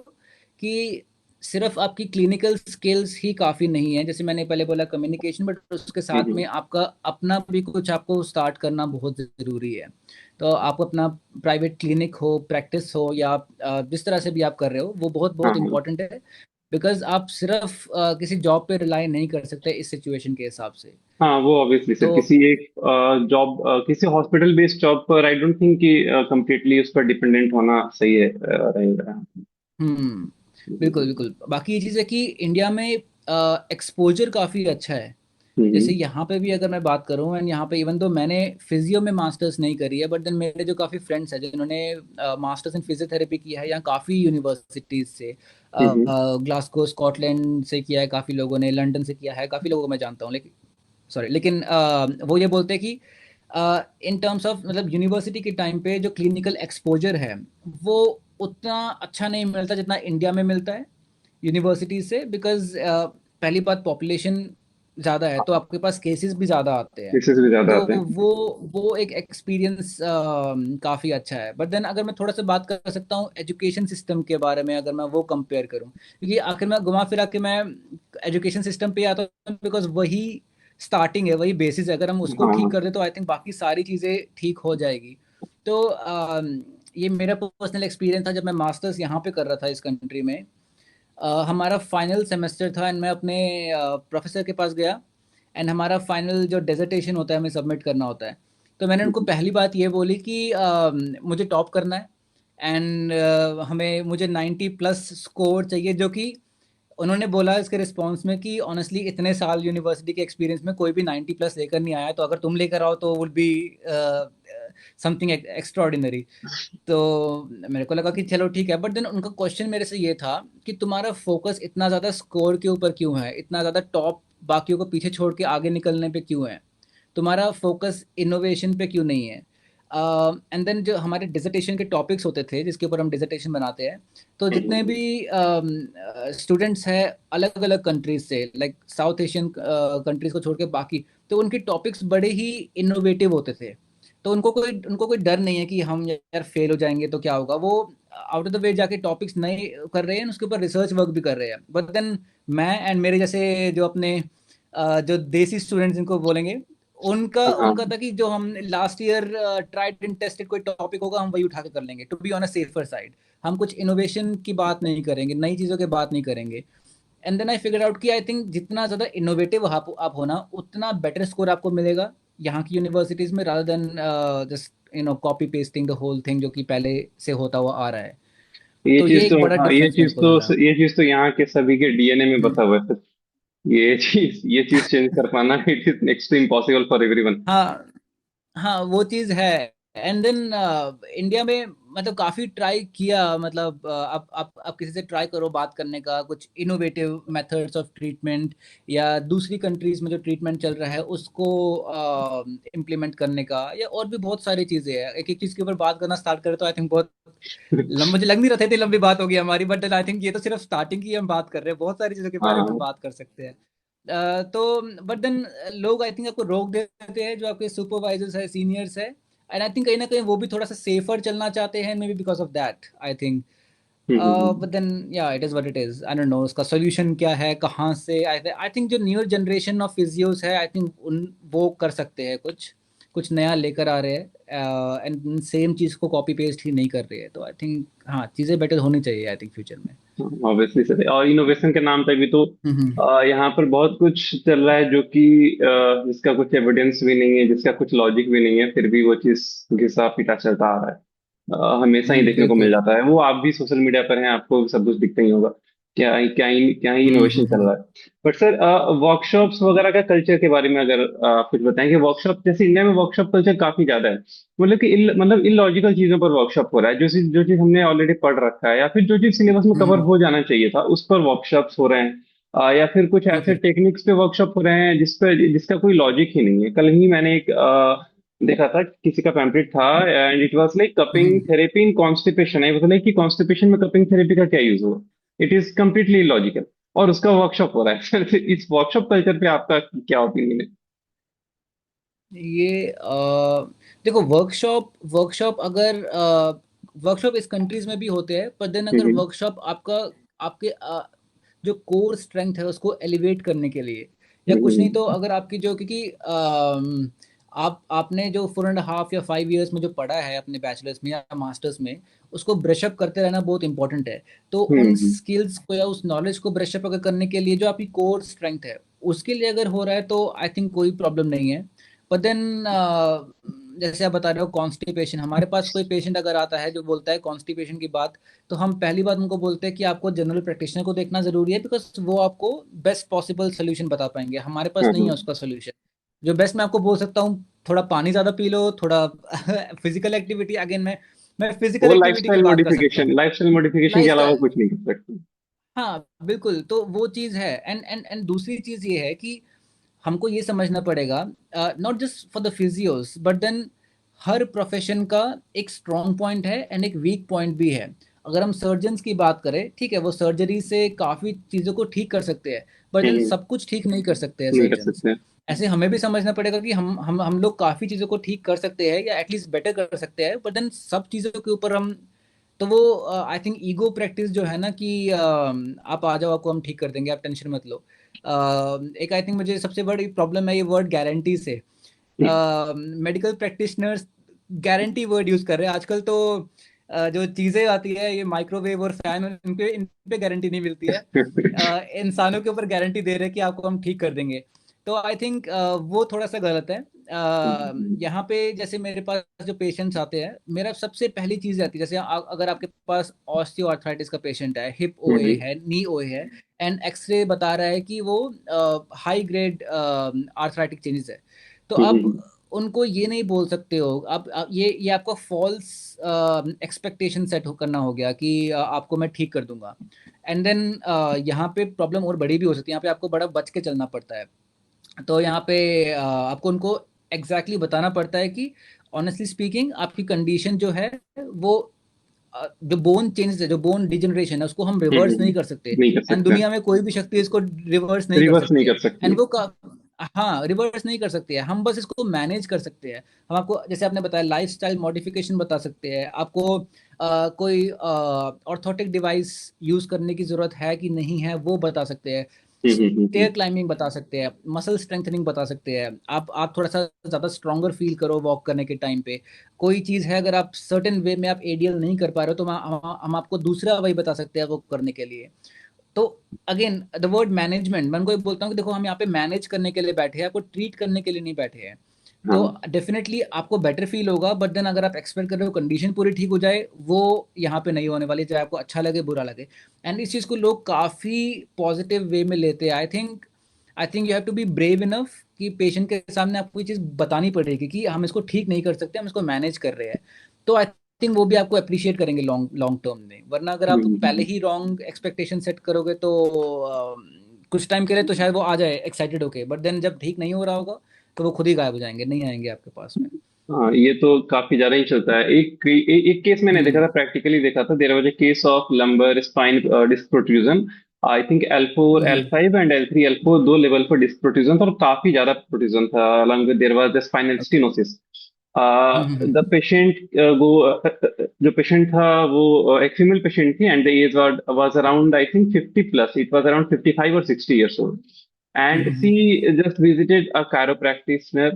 कि सिर्फ आपकी क्लिनिकल स्किल्स ही काफ़ी नहीं है, जैसे मैंने पहले बोला कम्युनिकेशन, बट उसके साथ हम्म। में आपका अपना भी कुछ आपको स्टार्ट करना बहुत ज़रूरी है। तो आपको अपना प्राइवेट क्लिनिक हो, प्रैक्टिस हो, या आप जिस तरह से भी आप कर रहे हो, वो बहुत हाँ बहुत हाँ इंपॉर्टेंट है। बिकॉज आप सिर्फ किसी जॉब पे रिलाई नहीं कर सकते इस सिचुएशन के हिसाब से। हाँ, वो ऑब्वियसली सर, तो किसी एक जॉब, किसी हॉस्पिटल बेस्ड जॉब पर आई डोंट थिंक कि कंप्लीटली उस पर डिपेंडेंट होना सही है, रहेगा। हम्म, बिल्कुल हम्म। बिल्कुल। बाकी ये चीज़ है कि इंडिया में एक्सपोजर काफ़ी अच्छा है। जैसे हम्म। यहाँ पे भी अगर मैं बात करूँ, एंड यहाँ पे इवन तो मैंने फिजियो में मास्टर्स नहीं करी है, बट देन मेरे जो काफ़ी फ्रेंड्स हैं जिन्होंने मास्टर्स इन फिजियोथेरेपी किया है यहाँ काफ़ी यूनिवर्सिटीज़ से, हम्म। ग्लासगो स्कॉटलैंड से किया है काफ़ी लोगों ने, लंदन से किया है काफ़ी लोगों को मैं जानता हूँ, लेकिन सॉरी, लेकिन वो ये बोलते हैं कि इन टर्म्स ऑफ मतलब यूनिवर्सिटी के टाइम पे जो क्लिनिकल एक्सपोजर है वो उतना अच्छा नहीं मिलता जितना इंडिया में मिलता है यूनिवर्सिटी से। बिकॉज पहली बात, पॉपुलेशन ज्यादा है तो आपके पास केसेस भी ज्यादा आते हैं। केसेस भी ज्यादा तो आते हैं। वो एक एक्सपीरियंस काफी अच्छा है। बट देन अगर मैं थोड़ा सा बात कर सकता हूँ एजुकेशन सिस्टम के बारे में, अगर मैं वो कंपेयर करूँ, क्योंकि आखिर में घुमा फिरा के मैं एजुकेशन सिस्टम पे आता हूँ, बिकॉज वही स्टार्टिंग है, वही बेसिस है। अगर हम उसको ठीक हाँ कर दे तो आई थिंक बाकी सारी चीज़ें ठीक हो जाएगी। तो ये मेरा पर्सनल एक्सपीरियंस था जब मैं मास्टर्स यहाँ पे कर रहा था इस कंट्री में। हमारा फाइनल सेमेस्टर था एंड मैं अपने प्रोफेसर के पास गया एंड हमारा फाइनल जो डेजर्टेशन होता है हमें सबमिट करना होता है। तो मैंने उनको पहली बात ये बोली कि मुझे टॉप करना है एंड हमें मुझे 90+ स्कोर चाहिए, जो कि उन्होंने बोला इसके रिस्पॉन्स में कि ऑनेस्टली इतने साल यूनिवर्सिटी के एक्सपीरियंस में कोई भी 90+ लेकर नहीं आया, तो अगर तुम लेकर आओ तो वुड बी समथिंग एक्स्ट्रॉर्डिनरी। तो मेरे को लगा कि चलो ठीक है। बट देन उनका क्वेश्चन मेरे से ये था कि तुम्हारा फोकस इतना ज़्यादा स्कोर के ऊपर क्यों है, इतना ज़्यादा टॉप बाकियों को पीछे छोड़ के आगे निकलने पे क्यों है, तुम्हारा फोकस इनोवेशन पे क्यों नहीं है। एंड देन जो हमारे डिसर्टेशन के टॉपिक्स होते थे जिसके ऊपर हम डिसर्टेशन बनाते हैं, तो जितने भी स्टूडेंट्स हैं अलग अलग कंट्रीज से, लाइक साउथ एशियन कंट्रीज को छोड़ के बाकी, तो उनके टॉपिक्स बड़े ही इनोवेटिव होते थे। तो उनको कोई डर नहीं है कि हम यार फेल हो जाएंगे तो क्या होगा। वो आउट ऑफ द वे जाके टॉपिक्स नए कर रहे हैं, उसके ऊपर रिसर्च वर्क भी कर रहे हैं। बट देन मैं एंड मेरे जैसे जो अपने जो देसी स्टूडेंट्स इनको बोलेंगे, उनका हाँ। उनका था कि जो हम last year tried and tested कोई टॉपिक होगा हम वही उठा के कर लेंगे, to be on a safer side. हम कुछ इनोवेशन की बात नहीं करेंगे, नई चीज़ों की बात नहीं करेंगे। And then I figure out कि आई थिंक जितना ज़्यादा इनोवेटिव आप होना उतना बेटर स्कोर आपको मिलेगा यहाँ की यूनिवर्सिटीज़ में, rather than just copy pasting the whole thing जो कि पहले से होता हुआ आ रहा है। ये तो ये चीज तो, एक बड़ा हाँ, डिफरेंस मेरे को लगा। ये चीज तो यहाँ के सभी के डीएनए में हम्म। बसा हुआ है सर। ये चीज चेंज कर पाना it is next to impossible for everyone. हाँ हाँ, वो चीज है। एंड देन इंडिया में मतलब काफी ट्राई किया, मतलब आप किसी से ट्राई करो बात करने का, कुछ इनोवेटिव मेथड्स ऑफ ट्रीटमेंट या दूसरी कंट्रीज में जो ट्रीटमेंट चल रहा है उसको इम्प्लीमेंट करने का, या और भी बहुत सारी चीजें हैं। एक एक चीज के ऊपर बात करना स्टार्ट करें तो आई थिंक बहुत मुझे लग नहीं रहा था इतनी लंबी बात होगी हमारी। बट आई थिंक ये तो सिर्फ स्टार्टिंग की हम बात कर रहे हैं, बहुत सारी चीजों के बारे में हम हाँ। बात कर सकते हैं। तो बट देन लोग आई थिंक आपको रोक देते हैं, जो आपके सुपरवाइजर्स है, सीनियर्स है। एंड आई थिंक कहीं ना कहीं वो भी थोड़ा सा सेफर चलना चाहते हैं, maybe because of that I think. But hmm. Then yeah it is what it is, I don't know उसका सोल्यूशन क्या है, कहाँ से। आई थिंक जो न्यूअर जनरेशन ऑफ फिजियोस है, आई थिंक उन वो कर सकते हैं कुछ कुछ नया लेकर आ रहे हैं एंड सेम चीज़ को कॉपी पेस्ट ही नहीं कर रहे हैं। तो आई थिंक हाँ, चीज़ें बेटर होनी चाहिए आई थिंक फ्यूचर में। ऑब्वियसली सर, और इनोवेशन के नाम पे भी तो हम्म। यहाँ पर बहुत कुछ चल रहा है जो कि जिसका कुछ एविडेंस भी नहीं है, जिसका कुछ लॉजिक भी नहीं है, फिर भी वो चीज घिसा पिटा चलता आ रहा है। हमेशा ही देखने को मिल बिल्कुल। जाता है। वो आप भी सोशल मीडिया पर हैं, आपको भी सब कुछ दिखता ही होगा। क्या ही इनोवेशन चल हम्म। रहा है। बट सर, वर्कशॉप्स वगैरह का कल्चर के बारे में अगर आप कुछ बताएं कि वर्कशॉप, जैसे इंडिया में वर्कशॉप कल्चर काफी ज्यादा है। मतलब कि मतलब इलॉजिकल चीजों पर वर्कशॉप हो रहा है। जो चीज हमने ऑलरेडी पढ़ रखा है, या फिर जो चीज सिलेबस में कवर हम्म। हो जाना चाहिए था, उस पर वर्कशॉप्स हो रहे हैं। या फिर कुछ ऐसे ओके। टेक्निक्स पे वर्कशॉप हो रहे हैं जिसका कोई लॉजिक ही नहीं है। कल ही मैंने एक देखा था, किसी का पैम्पलेट था and it was like cupping hmm. Therapy in constipation. I was like कि कॉन्स्टिपेशन में कपिंग थेरेपी का क्या यूज होगा? It is completely illogical. और उसका वर्कशॉप हो रहा है। इस वर्कशॉप कल्चर पे आपका क्या ओपिनियन है? ये देखो, वर्कशॉप वर्कशॉप अगर वर्कशॉप इस कंट्रीज में भी होते हैं, पर देन अगर हम्म। वर्कशॉप आपका आपके जो कोर स्ट्रेंथ है उसको एलिवेट करने के लिए, या कुछ नहीं तो हम्म। अगर आपकी जो, क्योंकि आपने जो 4.5 या 5 इयर्स में जो पढ़ा है अपने बैचलर्स में या मास्टर्स में, उसको ब्रशअप करते रहना बहुत इंपॉर्टेंट है। तो उन हम्म। स्किल्स को या उस नॉलेज को ब्रशअप अगर करने के लिए जो आपकी कोर स्ट्रेंथ है उसके लिए अगर हो रहा है तो आई थिंक कोई प्रॉब्लम नहीं है। पर देन जैसे आप बता रहे हो कॉन्स्टिपेशन, हमारे पास कोई पेशेंट अगर आता है जो बोलता है कॉन्स्टिपेशन की बात, तो हम पहली बात उनको बोलते हैं कि आपको जनरल प्रैक्टिशनर को देखना जरूरी है, बिकॉज वो आपको बेस्ट पॉसिबल सोल्यूशन बता पाएंगे, हमारे पास हाँ नहीं है हाँ। उसका सोल्यूशन। जो बेस्ट मैं आपको बोल सकता हूँ, थोड़ा पानी ज्यादा पी लो, थोड़ा फिजिकल एक्टिविटी, अगेन मैं फिजिकल वो एक्टिविटी की बात कर सकता हूँ। लाइफस्टाइल मॉडिफिकेशन के अलावा लाइफस्टाइल, कुछ नहीं कर सकते। हाँ बिल्कुल, तो वो चीज़ है। एंड दूसरी चीज़ ये है कि हमको ये समझना पड़ेगा, not just for the physios but then हर प्रोफेशन का एक स्ट्रॉन्ग पॉइंट है एंड एक वीक पॉइंट भी है। अगर हम सर्जन्स की बात करें, ठीक है, वो सर्जरी से काफ़ी चीज़ों को ठीक कर सकते हैं, बट देन हम्म, सब कुछ ठीक नहीं कर सकते हैं नहीं कर सर्जन्स। सकते हैं। ऐसे हमें भी समझना पड़ेगा कि हम लोग काफ़ी चीज़ों को ठीक कर सकते हैं या एटलीस्ट बेटर कर सकते हैं, बट देन सब चीज़ों के ऊपर हम, तो वो आई थिंक ईगो प्रैक्टिस जो है ना कि आप आ जाओ, आपको हम ठीक कर देंगे, आप टेंशन मत लो। एक आई थिंक मुझे सबसे बड़ी प्रॉब्लम है ये वर्ड गारंटी से। Medical practitioners guarantee word use कर रहे हैं आजकल तो। जो चीजें आती है ये माइक्रोवेव और फैन, इन पे गारंटी नहीं मिलती है। इंसानों के ऊपर गारंटी दे रहे हैं कि आपको हम ठीक कर देंगे। तो आई थिंक वो थोड़ा सा गलत है। यहाँ पे जैसे मेरे पास जो पेशेंट्स आते हैं, मेरा सबसे पहली चीज आती है, जैसे अगर आपके पास ऑस्टियो आर्थराइटिस का पेशेंट है, हिप ओए है, नी ओए है, एंड एक्सरे बता रहा है कि वो हाई ग्रेड आर्थराइटिक चेंजेस है, तो अब उनको ये नहीं बोल सकते हो आप ये आपका फॉल्स एक्सपेक्टेशन सेट करना हो गया कि आपको मैं ठीक कर दूंगा। एंड देन यहाँ पे प्रॉब्लम और बड़ी भी हो सकती है, यहाँ पे आपको बड़ा बच के चलना पड़ता है। तो यहाँ पे आपको उनको एग्जैक्टली बताना पड़ता है कि ऑनेस्टली स्पीकिंग आपकी कंडीशन जो है वो जो बोन चेंज है, जो बोन डिजनरेशन है, उसको हम रिवर्स नहीं कर सकते। नहीं कर एंड सकते, दुनिया में कोई भी शक्ति इसको रिवर्स नहीं कर रिवर्स नहीं सकती है। कर सकती। एंड वो का हाँ, रिवर्स नहीं कर सकते हैं, हम बस इसको मैनेज कर सकते हैं। हम आपको, जैसे आपने बताया, लाइफस्टाइल मॉडिफिकेशन बता सकते हैं आपको। कोई ऑर्थोटिक डिवाइस यूज करने की जरूरत है कि नहीं है वो बता सकते हैं। स्टेयर क्लाइंबिंग बता सकते हैं, मसल स्ट्रेंथनिंग बता सकते हैं। आप थोड़ा सा ज्यादा स्ट्रोंगर फील करो वॉक करने के टाइम पे। कोई चीज है अगर आप सर्टेन वे में आप एडीएल नहीं कर पा रहे हो, तो हम आपको दूसरा वही बता सकते हैं वो करने के लिए। तो अगेन द वर्ड मैनेजमेंट, मैं उनको ये बोलता हूँ कि देखो हम यहाँ पे मैनेज करने के लिए बैठे हैं, आपको ट्रीट करने के लिए नहीं बैठे हैं। तो हाँ। डेफिनेटली आपको बेटर फील होगा, बट देन अगर आप एक्सपेक्ट कर रहे हो कंडीशन पूरी ठीक हो जाए, वो यहाँ पे नहीं होने वाली, चाहे आपको अच्छा लगे बुरा लगे। एंड इस चीज़ को लोग काफ़ी पॉजिटिव वे में लेते हैं। I think you have to be brave enough कि पेशेंट के सामने आपको ये चीज़ बतानी पड़ेगी कि हम इसको ठीक नहीं कर सकते, हम इसको मैनेज कर रहे हैं। तो आई थिंक वो भी आपको अप्रिशिएट करेंगे लॉन्ग लॉन्ग टर्म में। वरना अगर आप पहले ही रॉन्ग एक्सपेक्टेशन सेट करोगे तो कुछ टाइम के लिए तो शायद वो आ जाए एक्साइटेड होके, बट देन जब ठीक नहीं हो रहा होगा तो वो खुद ही गायब हो जाएंगे, नहीं आएंगे आपके पास में। हाँ, ये तो काफी ज्यादा ही चलता है। एक केस मैंने देखा था, हम्म प्रैक्टिकली देखा था। There was a case of lumbar spine disc protrusion. I think L4 hmm L5 and L3 L4 दो लेवल पर डिस्क प्रोट्रूजन था, और काफी ज्यादा प्रोट्रूजन था। Along with there was the spinal okay. Stenosis. Hmm the patient वो जो पेशेंट था वो एक फीमेल पेशेंट थी, and the age was around I think 50 plus. It was around 55 or 60 years old. And she hmm just visited a chiropractor.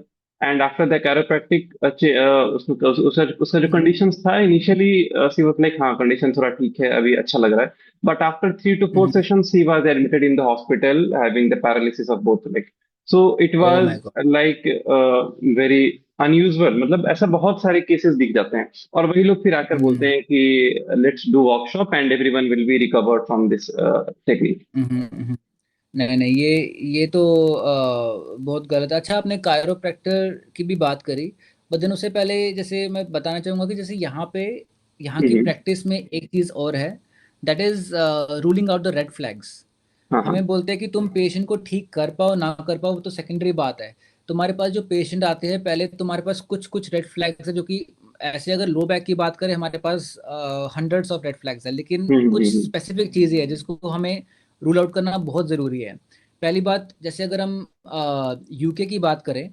And after the chiropractic उसका जो हम्म कंडीशंस था इनिशियली, सी वाज लाइक हाँ कंडीशन थोड़ा ठीक है, अभी अच्छा लग रहा है। But after 3 to 4 hmm sessions he was admitted in the hospital having the paralysis of both legs. So it oh was my God. like very unusual, मतलब ऐसा बहुत सारे केसेस दिख जाते हैं। और वही लोग फिर आकर बोलते हम्म हैं कि let's do workshop and everyone will be recovered from this technique. Hmm. नहीं नहीं, ये तो बहुत गलत है। अच्छा, आपने कायरोप्रैक्टर की भी बात करी, बट देन उससे पहले जैसे मैं बताना चाहूँगा कि जैसे यहाँ की हम्म। प्रैक्टिस में एक चीज़ और है, that is ruling out the red flags. हाँ हाँ। हमें बोलते हैं कि तुम पेशेंट को ठीक कर पाओ ना कर पाओ वो तो सेकेंडरी बात है। तुम्हारे पास जो पेशेंट आते हैं, पहले तुम्हारे पास कुछ कुछ रेड फ्लैग्स है जो कि, ऐसे अगर लो बैक की बात करें, हमारे पास हंड्रेड्स ऑफ रेड फ्लैग्स है, लेकिन कुछ हम्म। स्पेसिफिक चीज़ें हैं जिसको हमें रूल आउट करना बहुत ज़रूरी है। पहली बात, जैसे अगर हम यूके की बात करें,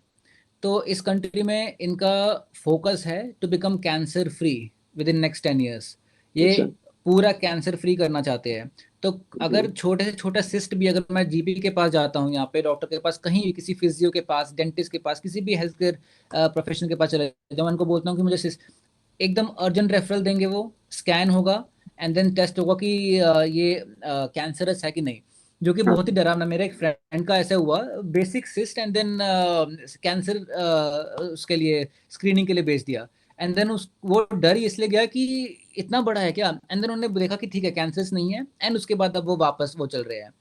तो इस कंट्री में इनका फोकस है to become cancer free within next 10 years। ये अच्छा। पूरा कैंसर फ्री करना चाहते हैं। तो हम्म अगर छोटे से छोटा सिस्ट भी, अगर मैं जीपी के पास जाता हूँ, यहाँ पे डॉक्टर के पास, कहीं भी, किसी फिजियो के पास, डेंटिस्ट के पास, किसी भी हेल्थ केयर प्रोफेशनल के पास चले जाऊँ, मैं उनको बोलता हूँ कि मुझे सिस्ट, एकदम अर्जेंट रेफरल देंगे, वो स्कैन होगा एंड देन टेस्ट होगा कि ये कैंसरस है कि नहीं। जो कि हाँ। बहुत ही डरावना, मेरे एक फ्रेंड का ऐसा हुआ, basic cyst and then cancer उसके लिए स्क्रीनिंग के लिए भेज दिया। एंड देन उस वो डर ही इसलिए गया कि इतना बड़ा है क्या, एंड देन उन्होंने देखा कि ठीक है कैंसर नहीं है, एंड उसके बाद अब वो वापस वो चल रहे हैं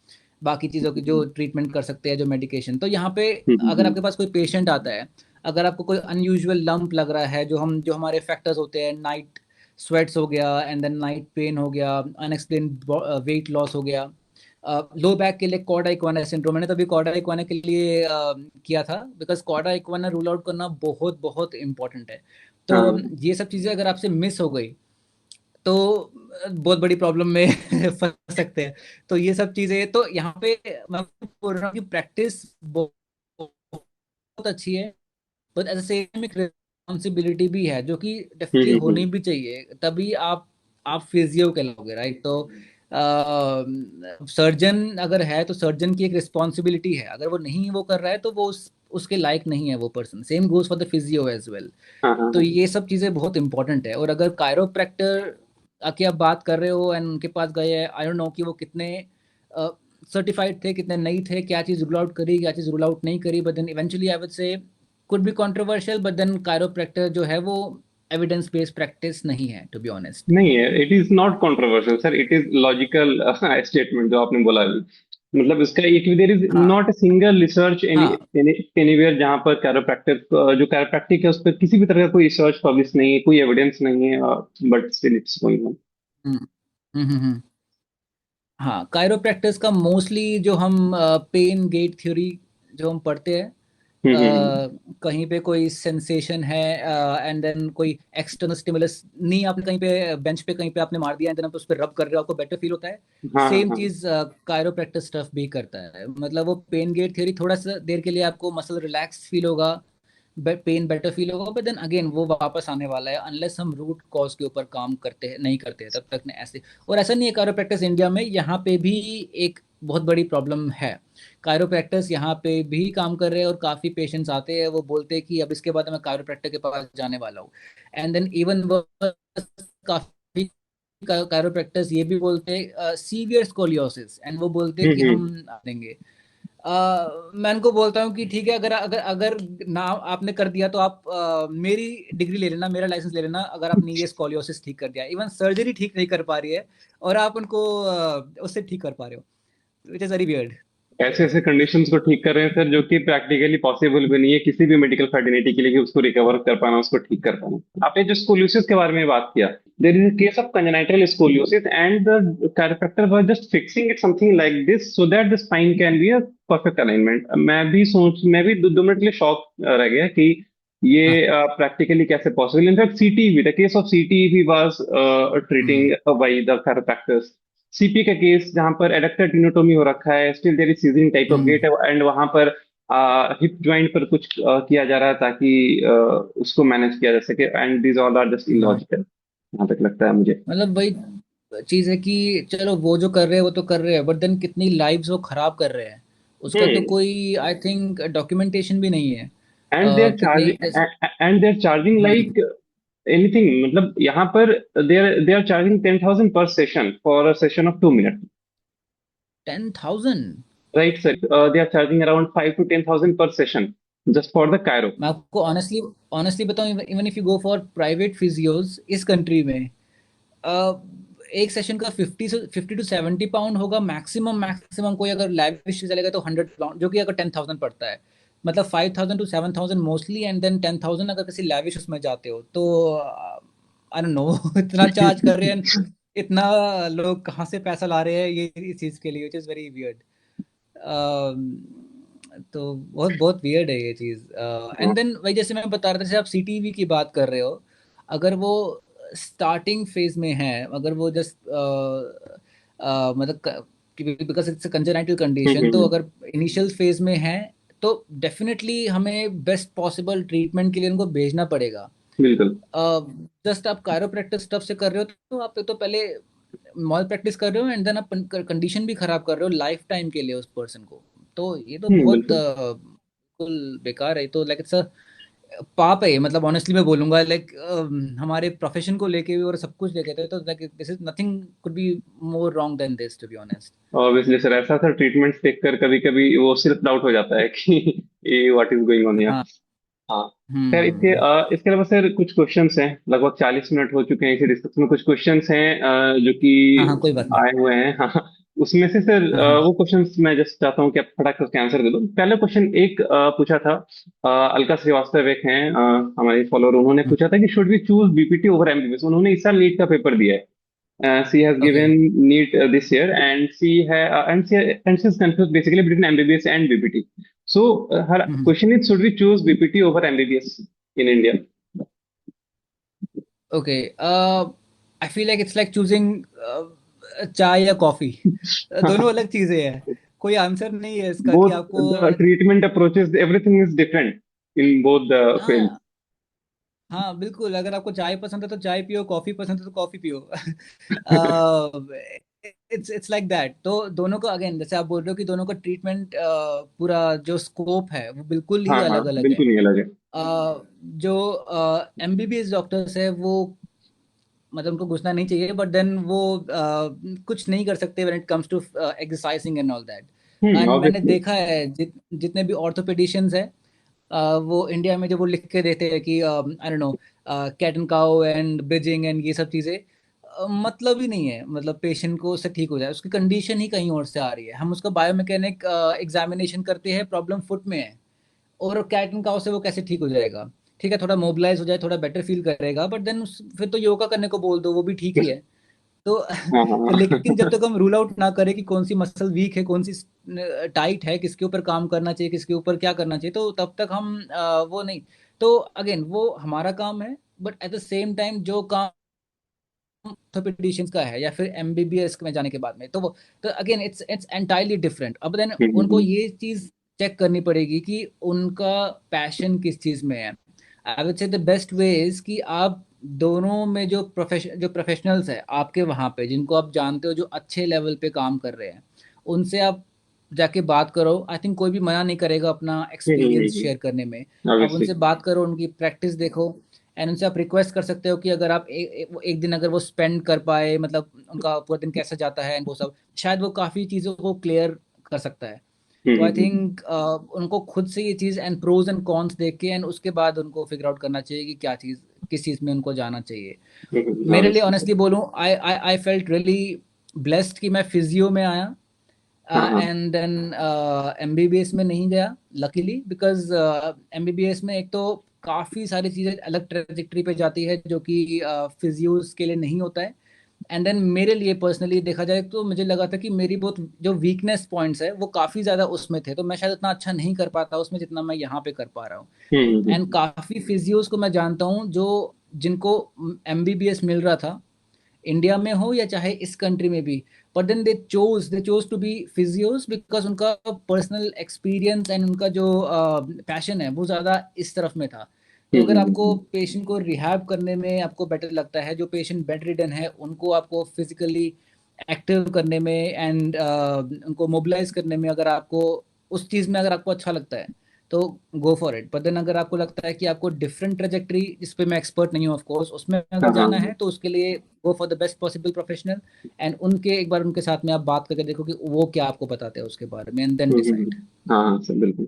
बाकी चीज़ों की जो ट्रीटमेंट कर सकते हैं, जो मेडिकेशन। तो यहाँ पे अगर हम्म। आपके पास कोई पेशेंट आता है, अगर आपको कोई अनयूजुअल लंप लग रहा है, जो हमारे फैक्टर्स होते हैं, नाइट स्वेट्स हो गया, एंड देन नाइट पेन हो गया, अनएक्सप्लेन वेट लॉस हो गया, लो बैक के लिए कॉर्डा इक्वाना सिंड्रोम, मैंने तो अभी कॉर्डा इक्वाना के लिए किया था, बिकॉज कॉर्डा इक्वाना रूल आउट करना बहुत बहुत इंपॉर्टेंट है। तो हाँ। ये सब चीज़ें अगर आपसे मिस हो गई, तो बहुत बड़ी प्रॉब्लम में फंस सकते हैं। तो ये सब चीजें तो यहाँ पे मैं बोल रहा हूँ कि प्रैक्टिस बहुत अच्छी है, बट एट द सेम एक रिस्पॉन्सिबिलिटी भी है जो कि डेफिनेटली होनी हम्म। भी चाहिए, तभी आप फिजियो कहलाओगे, राइट? तो सर्जन अगर है तो सर्जन की एक रिस्पॉन्सिबिलिटी है, अगर वो नहीं वो कर रहा है तो वो उसके लायक नहीं है वो person. Same goes for the physio as well. हाँ हाँ तो हाँ। ये सब चीज़ें बहुत इंपॉर्टेंट है। और अगर कायरोप्रैक्टर की आप बात कर रहे हो एंड उनके पास गए हैं, आई डोंट नो कि वो कितने सर्टिफाइड थे, कितने नहीं थे, क्या चीज़ रूल आउट करी, क्या चीज़ रूल आउट नहीं करी, but then eventually I would say could be controversial, but then chiropractor जो है वो एविडेंस बेस्ड प्रैक्टिस नहीं है, टू बी ऑनेस्ट। नहीं है, it is not controversial sir, it is logical statement जो आपने बोला अभी। मतलब इसका एक देयर इज हाँ नॉट अ सिंगल रिसर्च हाँ। एनीवेयर जहां पर कैरोप्रैक्टिक जो कैरोप्रैक्टिक है उस पर किसी भी तरह का कोई रिसर्च पब्लिश नहीं है, कोई एविडेंस नहीं है, but still it's going on. Hmm हाँ, कायरोप्रैक्टिस का मोस्टली जो हम पेन गेट थ्योरी जो हम पढ़ते हैं, कहीं पे कोई सेंसेशन है एंड देन कोई एक्सटर्नल स्टिमुलस, नहीं आपने कहीं पे बेंच पे कहीं पे आपने मार दिया एंड देन आप उस पर रब कर रहे हो, आपको बेटर फील होता है। हाँ हाँ सेम हाँ। चीज कायरोप्रैक्टिस स्टफ भी करता है। मतलब वो पेन गेट थ्योरी थोड़ा सा देर के लिए आपको मसल रिलैक्स फील होगा, पेन बेटर फील होगा, बट देन अगेन वो वापस आने वाला है अनलेस हम रूट कॉज के ऊपर काम करते हैं, नहीं करते हैं तब तक ने ऐसे। और ऐसा नहीं है, कायरोप्रैक्टिस इंडिया में यहाँ पे भी एक बहुत बड़ी प्रॉब्लम है। कायरोप्रैक्टर्स यहाँ पे भी काम कर रहे हैं और काफ़ी पेशेंट्स आते हैं, वो बोलते हैं कि अब इसके बाद मैं कायरोप्रैक्टर के पास जाने वाला हूँ। एंड देन इवन वो काफ़ी कायरोप्रैक्टर्स ये भी बोलते हैं सीवियर स्कोलियोसिस, एंड वो बोलते हैं कि हम हम्म। देंगे। मैं उनको बोलता हूँ कि ठीक है, अगर अगर अगर ना आपने कर दिया तो आप मेरी डिग्री ले लेना, मेरा लाइसेंस ले लेना, अगर आपने ये स्कोलियोसिस ठीक कर दिया। इवन सर्जरी ठीक नहीं कर पा रही है और आप उनको उससे ठीक कर पा रहे हो, विच इज़ वेरी वियर्ड। ऐसे ऐसे कंडीशंस को ठीक कर रहे हैं सर जो कि प्रैक्टिकली पॉसिबल भी नहीं है किसी भी मेडिकल फर्टिलिटी के लिए कि उसको रिकवर कर पाना, उसको ठीक कर पाना। आपने जो स्कोलियोसिस के बारे में बात किया, there is a case of congenital scoliosis and the chiropractor was just fixing it something like this so that the spine can be a perfect alignment। मैं भी दो मिनट के लिए शॉक रह गया कि ये हाँ। प्रैक्टिकली कैसे possible. In fact CTE the case of CTE भी was hmm treating by the chiropractors। CP का केस जहां पर एडक्टर टिनोटोमी हो रखा है, still there is scissoring type of gait hmm and वहां पर हिप जॉइंट पर कुछ किया जा रहा है ताकि उसको मैनेज किया जा सके, and these all are just हाँ। इलॉजिकल, जहां तक लगता है मुझे। मतलब वही चीज़ है कि चलो वो जो कर रहे हैं वो तो कर रहे हैं, बट देन कितनी लाइव्स वो खराब कर रहे हैं, उसका तो हम्म। कोई आई थिंक डॉक्यूमेंटेशन भी नहीं है। एंड दे आर कितने charging and they are charging hmm like anything. मतलब यहाँ पर they are charging 10,000 per session for a session of 2 minute. 10,000? Right sir, they are charging around 5 to 10,000 per session just for the chiro. मैं आपको ऑनेस्टली ऑनेस्टली बताऊं, even if you go for private physios इस कंट्री में, अ, एक सेशन का 50 to 70 पाउंड होगा मैक्सिमम। मैक्सिमम कोई अगर लैविश चलेगा तो 100 पाउंड, जो कि अगर 10,000 पड़ता है, मतलब 5,000 to 7,000 मोस्टली, एंड देन 10,000 अगर किसी लैविश उसमें जाते हो तो आई डोंट नो इतना चार्ज कर रहे हैं, इतना लोग कहाँ से पैसा ला रहे हैं ये इस चीज़ के लिए, विच इज़ वेरी वियर्ड। तो बहुत बहुत वियर्ड है ये चीज़। एंड देन वही जैसे मैं बता रहा था, जैसे आप सीटीवी की बात कर रहे हो, अगर वो स्टार्टिंग फेज में है, अगर वो जस्ट मतलब बिकॉज इट्स कंजेनाइटल कंडीशन, तो हम्म। अगर इनिशियल फेज में है तो डेफिनेटली हमें बेस्ट पॉसिबल ट्रीटमेंट के लिए उनको भेजना पड़ेगा। बिल्कुल। जस्ट आप कायरोप्रैक्टिस स्टफ से कर रहे हो तो आप तो पहले मॉल प्रैक्टिस कर रहे हो एंड देन आप कंडीशन भी खराब कर रहे हो लाइफ टाइम के लिए उस पर्सन को। तो ये तो बहुत बिल्कुल। बिल्कुल बेकार है। तो लाइक इट्स पाप है ये, मतलब ऑनेस्टली मैं बोलूंगा, लाइक हमारे प्रोफेशन को लेके भी और सब कुछ लेके तो like this is nothing could be more wrong than this, to be honest. Obviously sir, ऐसा सर ट्रीटमेंट देखकर कभी कभी वो सिर्फ डाउट हो जाता है कि ये व्हाट इज गोइंग ऑन। हाँ। हाँ। खैर हम्म इसके अलावा सर कुछ क्वेश्चंस हैं, लगभग 40 मिनट हो चुके हैं इसी डिस्कशन में। कुछ क्वेश्चंस हैं जो हाँ हाँ, कि कोई बात नहीं। आए हुए हैं। हाँ। उसमें से सर हाँ हाँ। वो क्वेश्चंस मैं जस्ट चाहता हूँ कि आप फटाक से उसके आंसर दे दो। पहला क्वेश्चन एक पूछा था, अलका श्रीवास्तव एक हैं हमारे फॉलोअर, उन्होंने पूछा था कि should we choose BPT over MBBS. उन्होंने इस साल नीट का पेपर दिया है। She has okay. given NEET this year, and she is confused basically between MBBS and BPT. So her question is, should we choose BPT over MBBS in India? Okay. I feel like it's like choosing चाय या कॉफी, दोनों अलग चीजें हैं। कोई आंसर नहीं है इसका कि both आपको। the treatment approaches, everything is different in both the fields. हाँ हाँ बिल्कुल, अगर आपको चाय पसंद है तो चाय पियो, कॉफी पसंद है तो कॉफी पियो। It's like that. तो दोनों का अगेन, जैसे आप बोल रहे हो कि दोनों का ट्रीटमेंट पूरा जो स्कोप है वो बिल्कुल ही हाँ हाँ, अलग अलग है। बिल्कुल नहीं अलग है। जो एमबीबीएस डॉक्टर्स है वो, मतलब उनको घुसना नहीं चाहिए, बट देन वो कुछ नहीं कर सकते when it comes to exercising and all that. And मैंने ऑब्वियसली। देखा है जितने भी ऑर्थोपेडिशियंस है, वो इंडिया में जब वो लिख के देते हैं कि I don't know cat and cow and bridging and ये सब चीज़ें, मतलब ही नहीं है, मतलब पेशेंट को उससे ठीक हो जाए, उसकी कंडीशन ही कहीं और से आ रही है। हम उसका बायोमैकेनिक एग्जामिनेशन करते हैं, प्रॉब्लम फुट में है, और कैट एंड काउ से वो कैसे ठीक हो जाएगा? ठीक है, थोड़ा मोबिलाइज हो जाए, थोड़ा बेटर फील करेगा, बट देन फिर तो योगा करने को बोल दो, वो भी ठीक ही है। तो हाँ तो लेकिन जब हाँ। तक हम रूल आउट ना करें कि कौन सी मसल वीक है, कौन सी टाइट है, किसके ऊपर काम करना चाहिए, किसके ऊपर क्या करना चाहिए, तो तब तक हम वो नहीं। तो अगेन वो हमारा काम है, but at the same time जो काम ऑर्थोपेडिशियंस का है या फिर एमबीबीएस में जाने के बाद में, तो वो, तो अगेन इट्स एंटायरली डिफरेंट। अब देन उनको हम्म। ये चीज चेक करनी पड़ेगी कि उनका पैशन किस चीज में है। आई वुड से द बेस्ट वे इज कि आप दोनों में जो प्रोफेशनल्स है आपके वहाँ पे, जिनको आप जानते हो, जो अच्छे लेवल पे काम कर रहे हैं, उनसे आप जाके बात करो। आई थिंक कोई भी मना नहीं करेगा अपना एक्सपीरियंस शेयर करने में। आप ऑब्वियसली। उनसे बात करो, उनकी प्रैक्टिस देखो, एंड उनसे आप रिक्वेस्ट कर सकते हो कि अगर आप एक दिन अगर वो स्पेंड कर पाए, मतलब उनका पूरा दिन कैसा जाता है एंड वो सब, शायद वो काफ़ी चीज़ों को क्लियर कर सकता है। तो आई थिंक उनको खुद से ये चीज़ एंड प्रोज एंड कॉन्स देख के, एंड उसके बाद उनको फिगर आउट करना चाहिए कि क्या चीज़, किस चीज़ में उनको जाना चाहिए। मेरे लिए ऑब्वियसली। ऑनेस्टली बोलूँ, आई फेल्ट रियली ब्लेस्ड कि मैं फिजियो में आया हाँ हाँ। एंड देन एमबीबीएस में नहीं गया, लकीली, बिकॉज एमबीबीएस में एक तो काफ़ी सारी चीज़ें अलग ट्रेजेक्टरी पे जाती है जो कि फिजियोज के लिए नहीं होता है। एंड देन मेरे लिए पर्सनली देखा जाए तो मुझे लगा था कि मेरी बहुत जो वीकनेस पॉइंट्स है वो काफ़ी ज़्यादा उसमें थे, तो मैं शायद उतना अच्छा नहीं कर पाता उसमें जितना मैं यहाँ पे कर पा रहा हूँ। एंड हम्म। काफ़ी फिजियोज को मैं जानता हूँ जो, जिनको एमबीबीएस मिल रहा था, इंडिया में हो या चाहे इस कंट्री में भी, but then they chose to be physios because उनका पर्सनल एक्सपीरियंस एंड उनका जो पैशन है वो ज़्यादा इस तरफ में था। तो अगर आपको हम्म। पेशेंट को रिहैब करने में आपको बेटर लगता है, जो पेशेंट बेड रिडन है उनको आपको फिजिकली एक्टिव करने में एंड उनको मोबिलाइज करने में, अगर आपको उस चीज़ में अगर आपको अच्छा लगता है तो go for it. But then अगर आपको लगता है कि आपको डिफरेंट ट्रेजेक्टरी, जिस पे मैं एक्सपर्ट नहीं हूँ ऑफ कोर्स, उसमें हाँ अगर जाना हाँ। है तो उसके लिए go for the best possible professional, and उनके एक बार उनके साथ में आप बात करके देखो कि वो क्या आपको बताते हैं उसके बारे में, एंड देन डिसाइड। हाँ हाँ सर, बिल्कुल।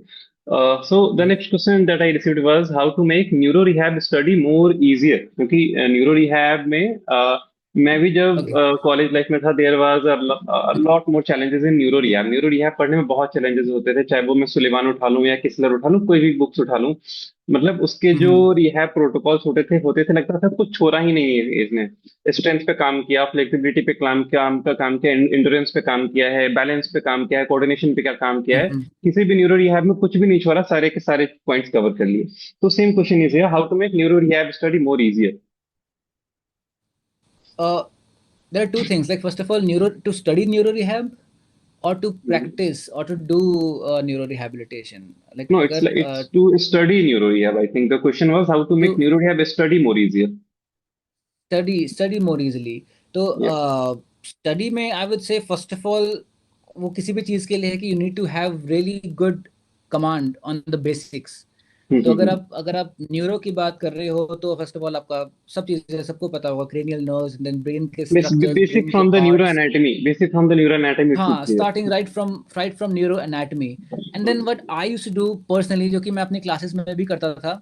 So the next question that I received was how to make neuro rehab study more easier, क्योंकि न्यूरो रिहैब में मैं भी जब ओके। कॉलेज लाइफ में था, there was a lot more challenges in neuro rehab. Neuro rehab पढ़ने में बहुत चैलेंजेस होते थे, चाहे वो मैं सुलेमान उठा लूं या किसलर उठा लूं, कोई भी बुक्स उठा लूं। मतलब उसके जो हम्म रिहैब प्रोटोकॉल्स होते थे लगता था कुछ छोड़ा ही नहीं है इसने। स्ट्रेंथ पे काम किया, फ्लेक्सिबिलिटी पे काम किया, इंड्योरेंस पे काम किया है, बैलेंस पे काम किया है, कोऑर्डिनेशन पे क्या काम किया है। हम्म। किसी भी न्यूरो रिहैब में कुछ भी नहीं छोड़ा, सारे के सारे पॉइंट्स कवर कर लिए। तो same question is here, how to make neuro rehab study more easier. There are two things, like first of all, neuro to study neuro rehab or to practice or to do neuro rehabilitation, like no, अगर it's to study neuro rehab. I think the question was how to make to neuro rehab study more easier. Study more easily, तो Yeah. स्टडी में I would say first of all, वो किसी भी चीज़ के लिए है कि you need to have really good command on the basics. तो अगर आप न्यूरो की बात कर रहे हो तो फर्स्ट ऑफ ऑल आपका सब चीज़ें सबको पता होगा, क्रेनियल नर्व्स, देन ब्रेन के स्ट्रक्चर्स, Basic ब्रेन के from the parts. neuroanatomy. Basic from the neuroanatomy it should हाँ, clear. Starting right from neuro anatomy. And then what I used to do personally, जो कि मैं अपनी क्लासेस में भी करता था,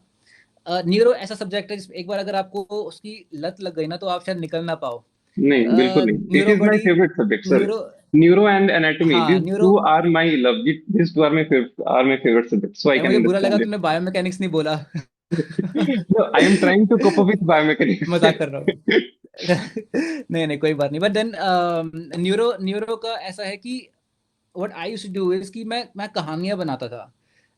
न्यूरो ऐसा सब्जेक्ट है एक बार अगर आपको उसकी लत लग गई ना तो आप शायद निकल ना पाओ। नहीं, बिल्कुल नहीं। It न्यूरो is my बड़ी favorite subject, sir. Neuro Neuro and anatomy. हाँ These neuro. two are my love. These two are my favorite subjects. So I यार can मुझे बुरा लगा understand it. तुमने बायोमैकेनिक्स नहीं बोला। No, I am trying to cope up with biomechanics. मजाक कर रहा हूँ। नहीं नहीं कोई बात नहीं, बट देन न्यूरो न्यूरो का ऐसा है कि what I used to do is कि मैं कहानियां बनाता था।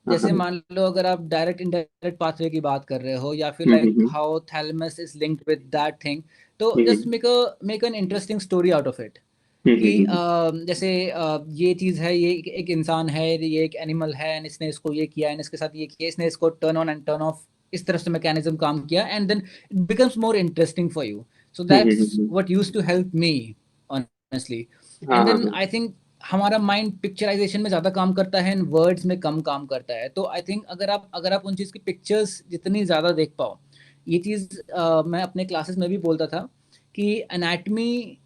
हाँ जैसे हाँ। मान लो अगर आप डायरेक्ट इनडायरेक्ट पाथवे की बात कर रहे हो, या फिर like hmm. How thalamus is linked with that thing, तो just hmm make an interesting story out of it, कि हम्म जैसे ये चीज़ है, ये एक इंसान है, ये एक एनिमल है, एंड इसने इसको ये किया, एंड इसके साथ ये किया, इसने इसको turn on and turn off इस तरह से मैकेनिज्म काम किया, and then it becomes more interesting for you. So that's hmm. What used to help me honestly. हाँ एंड हाँ देन हाँ। आई थिंक हमारा माइंड पिक्चराइजेशन में ज़्यादा काम करता है एंड वर्ड्स में कम काम करता है। तो आई थिंक अगर आप उन चीज़ की पिक्चर्स जितनी ज़्यादा देख पाओ, ये चीज़ मैं अपने क्लासेस में भी बोलता था कि एनाटमी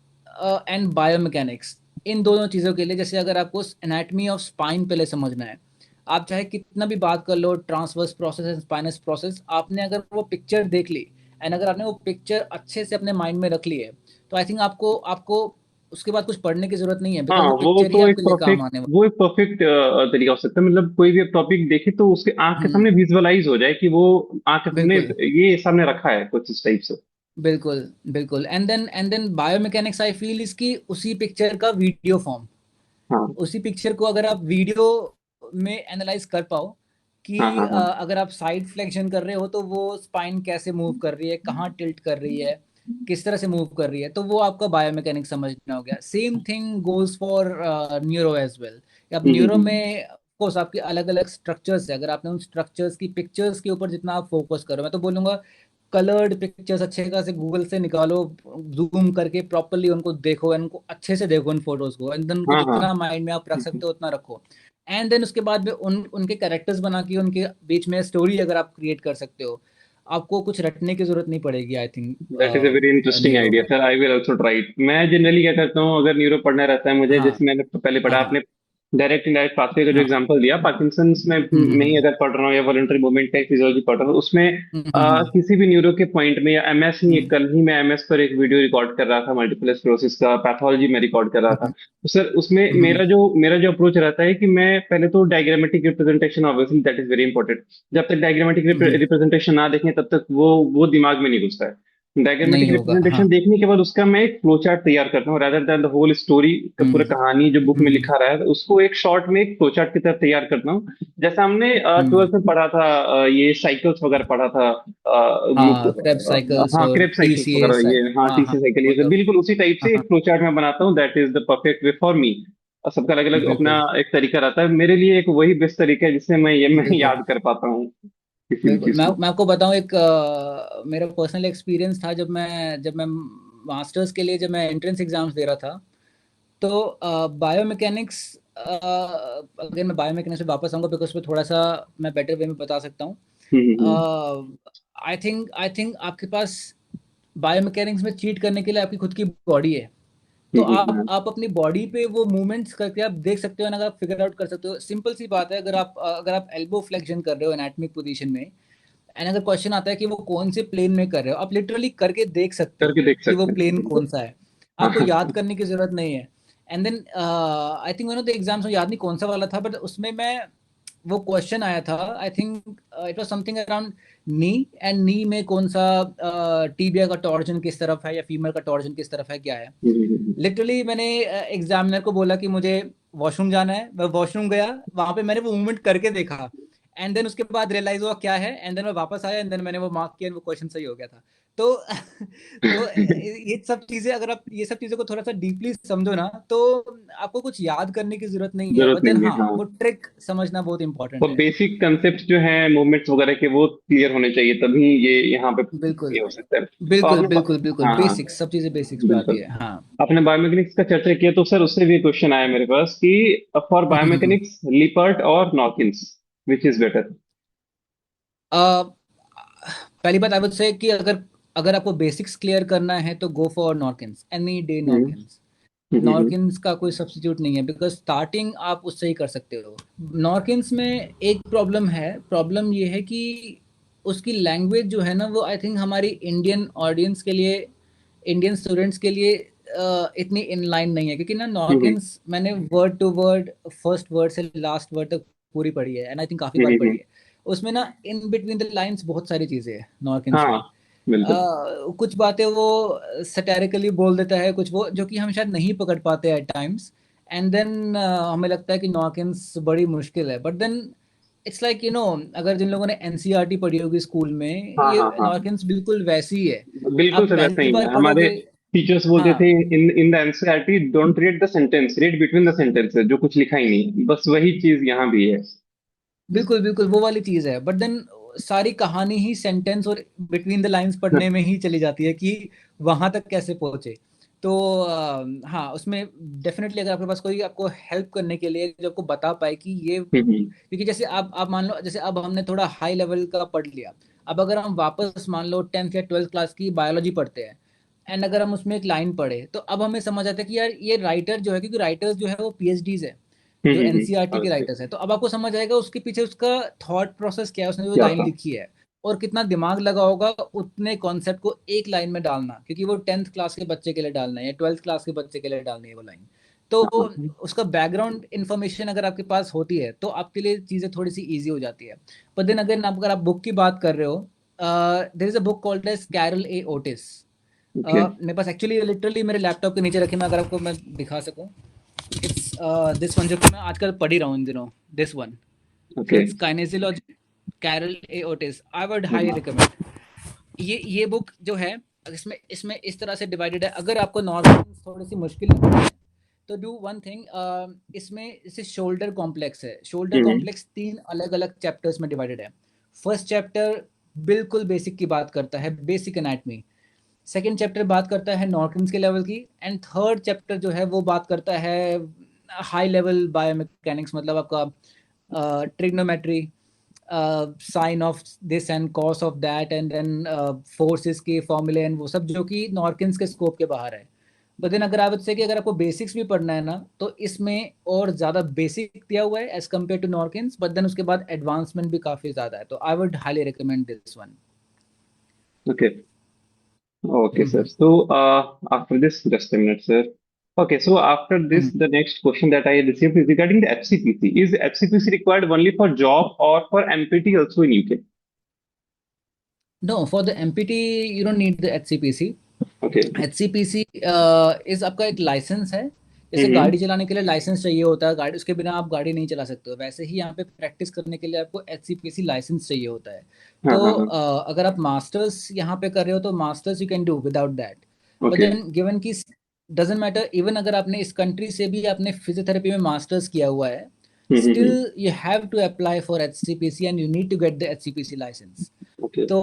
एंड बायोमैकेनिक्स, इन दोनों चीज़ों के लिए, जैसे अगर आपको एनाटमी ऑफ स्पाइन पहले समझना है, आप चाहे कितना भी बात कर लो transverse process and spinous process, आपने अगर वो पिक्चर देख ली एंड अगर आपने वो पिक्चर अच्छे से अपने माइंड में रख ली है, तो आई थिंक आपको आपको उसके बाद कुछ पढ़ने की जरूरत नहीं है, हाँ, बिकॉज वो पिक्चर ही आपके लिए काम आने वाली वो एक परफेक्ट तरीका हो सकता है। मतलब कोई भी टॉपिक देखे तो उसके आंख है। के सामने विजुअलाइज हो जाए कि वो आंख के सामने बिल्कुल ये सामने रखा है कुछ इस टाइप से। बिल्कुल बिल्कुल। And then biomechanics I feel इसकी उसी पिक्चर का वीडियो फॉर्म, हाँ उसी पिक्चर को अगर आप वीडियो में एनालाइज कर पाओ कि हाँ हाँ हाँ। अगर आप साइड फ्लेक्शन कर रहे हो तो वो स्पाइन कैसे मूव कर रही है, कहाँ टिल्ट कर रही है, किस तरह से मूव कर रही है, तो वो आपका बायोमैकेनिक्स समझना हो गया। Same thing goes for neuro as well. अब न्यूरो हम्म। में कोर्स आपके अलग अलग स्ट्रक्चर्स है, अगर आपने उन स्ट्रक्चर्स की पिक्चर्स के ऊपर जितना आप फोकस करो, मैं तो बोलूंगा कलर्ड पिक्चर्स अच्छे खासे गूगल से निकालो, जूम करके प्रॉपरली उनको देखो and उनको अच्छे से देखो उन फोटोज को, एंड देन उनको हाँ हाँ। जितना माइंड में आप रख सकते हो उतना रखो। एंड देन उसके बाद में उनके कैरेक्टर्स बना के उनके बीच में स्टोरी अगर आप क्रिएट कर सकते हो, आपको कुछ रटने की जरूरत नहीं पड़ेगी I think that is a very interesting neuro idea में। Sir, I will also try it. मैं जनरली क्या करता हूँ, अगर न्यूरो पढ़ना रहता है मुझे, हाँ जैसे मैंने पहले हाँ पढ़ा हाँ आपने डायरेक्ट इनडायरेक्ट पाथवे का जो हाँ। एग्जांपल दिया, पार्किंसंस में ही अगर पढ़ रहा हूँ या वॉलंटरी मूवमेंट का फिजियोलॉजी पढ़ रहा हूँ, उसमें हम्म हम्म किसी भी न्यूरो के पॉइंट में, या एमएस ही, हम्म कल ही मैं एमएस पर एक वीडियो रिकॉर्ड कर रहा था, मल्टीपल स्क्लेरोसिस का पैथोलॉजी में रिकॉर्ड कर रहा था। हम्म तो सर उसमें हम्म मेरा जो अप्रोच रहता है कि मैं पहले तो diagrammatic representation, obviously that is very important. जब तक डायग्रामेटिक हम्म। रिप्रेजेंटेशन ना देखें तब तक वो दिमाग में नहीं घुसता है। डायग्रामेटिक नहीं होगा, हाँ। रिप्रेजेंटेशन देखने के बाद उसका मैं एक फ्लो चार्ट तैयार करता हूँ, rather than the whole story का पूरा हम्म कहानी जो बुक में हम्म लिखा रहा है उसको एक शॉर्ट में एक फ्लो चार्ट की तरह तैयार करता हूँ। जैसा हमने हम्म। ट्वेल्थ में पढ़ा था, ये साइकिल्स वगैरह पढ़ा था, हाँ, क्रेब साइकिल्स हाँ और क्रेब साइकिल्स टीसीए वगैरह, ये हाँ हाँ टीसी हाँ, साइकिल, वो ये सब सब। बिल्कुल उसी टाइप हाँ से एक हाँ, फ्लो चार्ट मैं बनाता हूँ। That is the perfect way for me. और सबका अलग अलग अपना बिल्कुल एक तरीका रहता है, मेरे लिए एक वही बेस्ट तरीका है जिससे मैं बिल्कुल याद कर पाता हूँ किसी भी बिल्कुल। चीज मैं को। मैं आपको बताऊं एक मेरा पर्सनल एक्सपीरियंस था, जब मैं मास्टर्स के लिए जब मैं एंट्रेंस एग्जाम्स दे रहा था, तो बायोमैकेनिक्स, अगर मैं बायोमैकेनिक्स से वापस आऊंगा बिकॉज उसमें थोड़ा सा मैं बेटर वे में बता सकता हूँ। हम्म। आई थिंक आपके पास बायोमैकेनिक्स में चीट करने के लिए आपकी खुद की बॉडी है। तो आप हम्म। आप अपनी बॉडी पे वो मूवमेंट्स करके आप देख सकते हो ना, अगर आप फिगर आउट कर सकते हो। सिंपल सी बात है, अगर आप एल्बो फ्लेक्शन कर रहे हो एनाटमिक पोजीशन में, एंड अगर क्वेश्चन आता है कि वो कौन से प्लेन में कर रहे हो, आप लिटरली करके देख सकते हो करके देख कि वो सकते हैं प्लेन बिल्कुल। कौन सा है। हाँ आपको हाँ। याद करने की जरूरत नहीं है। And then I think one of the exams में, याद नहीं कौन सा वाला था, बट उसमें मैं वो क्वेश्चन आया था, I think it was something around knee, and नी में कौन सा टीबिया का टॉर्जन किस तरफ है या फीमर का टॉर्जन किस तरफ है, क्या है। हम्म। लिटरली मैंने एग्जामिनर को बोला कि मुझे वॉशरूम जाना है, मैं वॉशरूम गया, वहां पे मैंने वो मूवमेंट करके देखा, एंड देन उसके बाद रियलाइज हुआ क्या है, एंड देन मैं वापस आया, एंड देन मैंने वो मार्क किया, वो क्वेश्चन सही हो गया था। तो तो ये सब चीजें, अगर आप ये सब चीजों को थोड़ा सा डीपली समझो ना, तो आपको कुछ याद करने की जरूरत नहीं है, जरूरत बट देन नहीं है, हाँ, हाँ। वो ट्रिक समझना बहुत वो इंपॉर्टेंट है। बेसिक कंसेप्ट जो है मूवमेंट्स वगैरह के वो क्लियर होने चाहिए, तभी ये यहाँ पे बिल्कुल ये हो सकता है। तो बिल्कुल आपने बिल्कुल बिल्कुल, हाँ हाँ बेसिक्स, सब चीजें बेसिक्स पे आती बिल्कुल। है, हाँ। आपने बायोमेकेनिक्स का चर्चा किया तो सर उससे भी क्वेश्चन आया मेरे पास कि फॉर हम्म। बायोमेकेनिक्स लिपर्ट और नॉकिंस, विच इज बेटर? अ, पहली बात आई वुड से कि अगर अगर आपको बेसिक्स क्लियर करना है तो गो फॉर नॉर्किंस, एनी डे हम्म नॉर्किंस। नॉर्किंस का कोई सब्स्टिट्यूट नहीं है, बिकॉज स्टार्टिंग आप उससे ही कर सकते हो। नॉर्किंस में एक प्रॉब्लम है, प्रॉब्लम ये है कि उसकी लैंग्वेज जो है ना, वो आई थिंक हमारी इंडियन ऑडियंस के लिए, इंडियन स्टूडेंट्स के लिए इतनी इन लाइन नहीं है, क्योंकि ना हम्म नॉर्किंस मैंने word to word, first word से लास्ट वर्ड तक पूरी पढ़ी है, एंड आई थिंक काफ़ी बार पढ़ी हम्म। है। उसमें ना इन बिटवीन द लाइंस बहुत सारी चीज़ें हैं नॉर्किंस हाँ में। बिल्कुल। कुछ बातें वो सटेरिकली बोल देता है, कुछ वो जो कि हम शायद नहीं पकड़ पाते एट टाइम्स, एंड देन हमें लगता है कि नॉकिंस बड़ी मुश्किल है, बट देन इट्स लाइक अगर जिन लोगों ने एनसीईआरटी पढ़ी होगी स्कूल में, हाँ ये हाँ हाँ, नॉर्किन्स बिल्कुल वैसी ही है। बिल्कुल आप सर वैसा पहली ही बार है। हमारे पढ़ोगे। टीचर्स बोलते थे हाँ, in in the NCERT don't read the sentence, read between the sentences, जो कुछ लिखा ही नहीं, बस वही चीज यहाँ भी है। बिल्कुल बिल्कुल वो वाली चीज है, बट देन सारी कहानी ही सेंटेंस और बिटवीन द लाइंस पढ़ने में ही चली जाती है कि वहां तक कैसे पहुंचे। तो हाँ, उसमें डेफिनेटली अगर आपके पास कोई आपको हेल्प करने के लिए जो आपको बता पाए कि ये, हम्म, क्योंकि जैसे आप मान लो, जैसे अब हमने थोड़ा हाई लेवल का पढ़ लिया, अब अगर हम वापस मान लो 10th या 12th क्लास की बायोलॉजी पढ़ते हैं, एंड अगर हम उसमें एक लाइन पढ़े, तो अब हमें समझ आता है कि यार ये राइटर जो है, क्योंकि राइटर्स जो है वो पीएचडीज है, जो एनसीईआरटी के ओके। राइटर्स हैं, तो अब आपको समझ आएगा उसके पीछे उसका थॉट प्रोसेस क्या है, उसने जो क्या लाइन था? लिखी है, और कितना दिमाग लगा होगा उतने कॉन्सेप्ट को एक लाइन में डालना, क्योंकि वो 10th क्लास के बच्चे के लिए डालना है या 12th क्लास के बच्चे के लिए डालनी है वो लाइन। तो हाँ हाँ, उसका बैकग्राउंड इन्फॉर्मेशन अगर आपके पास होती है तो आपके लिए चीज़ें थोड़ी सी ईजी हो जाती है। पर देन अगर आप बुक की बात कर रहे हो, there is a book called as Carol A Otis. Okay मेरे पास एक्चुअली लिटरली मेरे लैपटॉप के नीचे रखी, मैं अगर आपको मैं दिखा सकूं, इट्स दिस वन जो कि मैं आजकल पढ़ ही रहा हूँ इन दिनों, this one. So okay. It's kinesiology, Carol A Otis, I would highly recommend. ये बुक जो है, इसमें इसमें इस तरह से डिवाइडेड है, अगर आपको नॉर्मल थोड़ी सी मुश्किल लगती है तो डू वन थिंग, इसमें इसे शोल्डर कॉम्प्लेक्स है, शोल्डर हम्म, कॉम्प्लेक्स 3 अलग अलग चैप्टर्स में डिवाइडेड है। फर्स्ट चैप्टर बिल्कुल बेसिक की बात करता है, बेसिक एनाटमी। सेकेंड चैप्टर बात करता है नॉर्टन्स के लेवल की, एंड थर्ड चैप्टर जो है वो बात करता है हाई लेवल बायोमैकेनिक्स, मतलब आपका trigonometry, sine of this and cos of that, and then forces के फॉर्मूले एंड वो सब, जो कि नॉर्किन्स के स्कोप के बाहर है। बट देन अगर आप इससे कि अगर आपको बेसिक्स भी पढ़ना है ना, तो इसमें और ज़्यादा बेसिक दिया हुआ है as compare to Norkins, but then उसके बाद एडवांसमेंट भी काफ़ी ज़्यादा है, तो I would highly recommend this one. Okay okay sir. So after this, just a minute, sir. Okay, so after this, the next question that I received is regarding the FCPC. Is FCPC required only for job or for MPT also in UK? No, for the MPT, you don't need the HCPC. Okay. HCPC इस आपका एक लाइसेंस है। जैसे हम्म, गाड़ी चलाने के लिए लाइसेंस चाहिए होता है, गाड़ी उसके बिना आप गाड़ी नहीं चला सकते हो, वैसे ही यहाँ पे प्रैक्टिस करने के लिए आपको HCPC लाइसेंस चाहिए होता है। हाँ तो हाँ हाँ। अगर आप मास्टर्स यहाँ पे कर रहे हो तो masters you can do without that. But okay. Then given की डजेंट मैटर, इवन अगर आपने इस कंट्री से भी आपने फिजियोथेरेपी में मास्टर्स किया हुआ है, hmm. Still you have to apply for HCPC and you need to get the HCPC licence. Okay. तो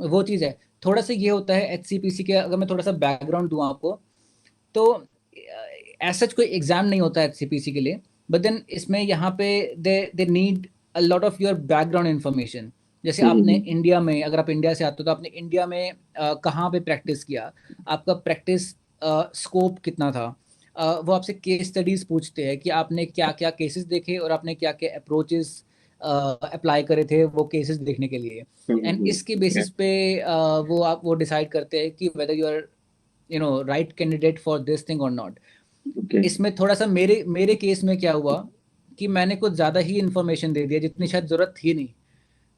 वो चीज़ है। थोड़ा सा ये होता है HCPC के, अगर मैं थोड़ा सा बैकग्राउंड दूं आपको, तो ऐसा कोई एग्जाम नहीं होता है HCPC के लिए, बट देन इसमें यहाँ पे they they need a lot of your background information. जैसे आपने हम्म, इंडिया में, अगर आप इंडिया से आते हो तो आपने इंडिया में कहाँ पे प्रैक्टिस किया, आपका प्रैक्टिस स्कोप कितना था, वो आपसे केस स्टडीज पूछते हैं कि आपने क्या क्या केसेस देखे और आपने क्या क्या अप्रोचेस अप्लाई करे थे वो केसेस देखने के लिए। एंड इसके ओके बेसिस पे वो डिसाइड करते हैं कि whether you are right candidate for this thing और नॉट। ओके। इसमें थोड़ा सा मेरे मेरे केस में क्या हुआ कि मैंने कुछ ज़्यादा ही इंफॉर्मेशन दे दिया जितनी शायद ज़रूरत थी नहीं।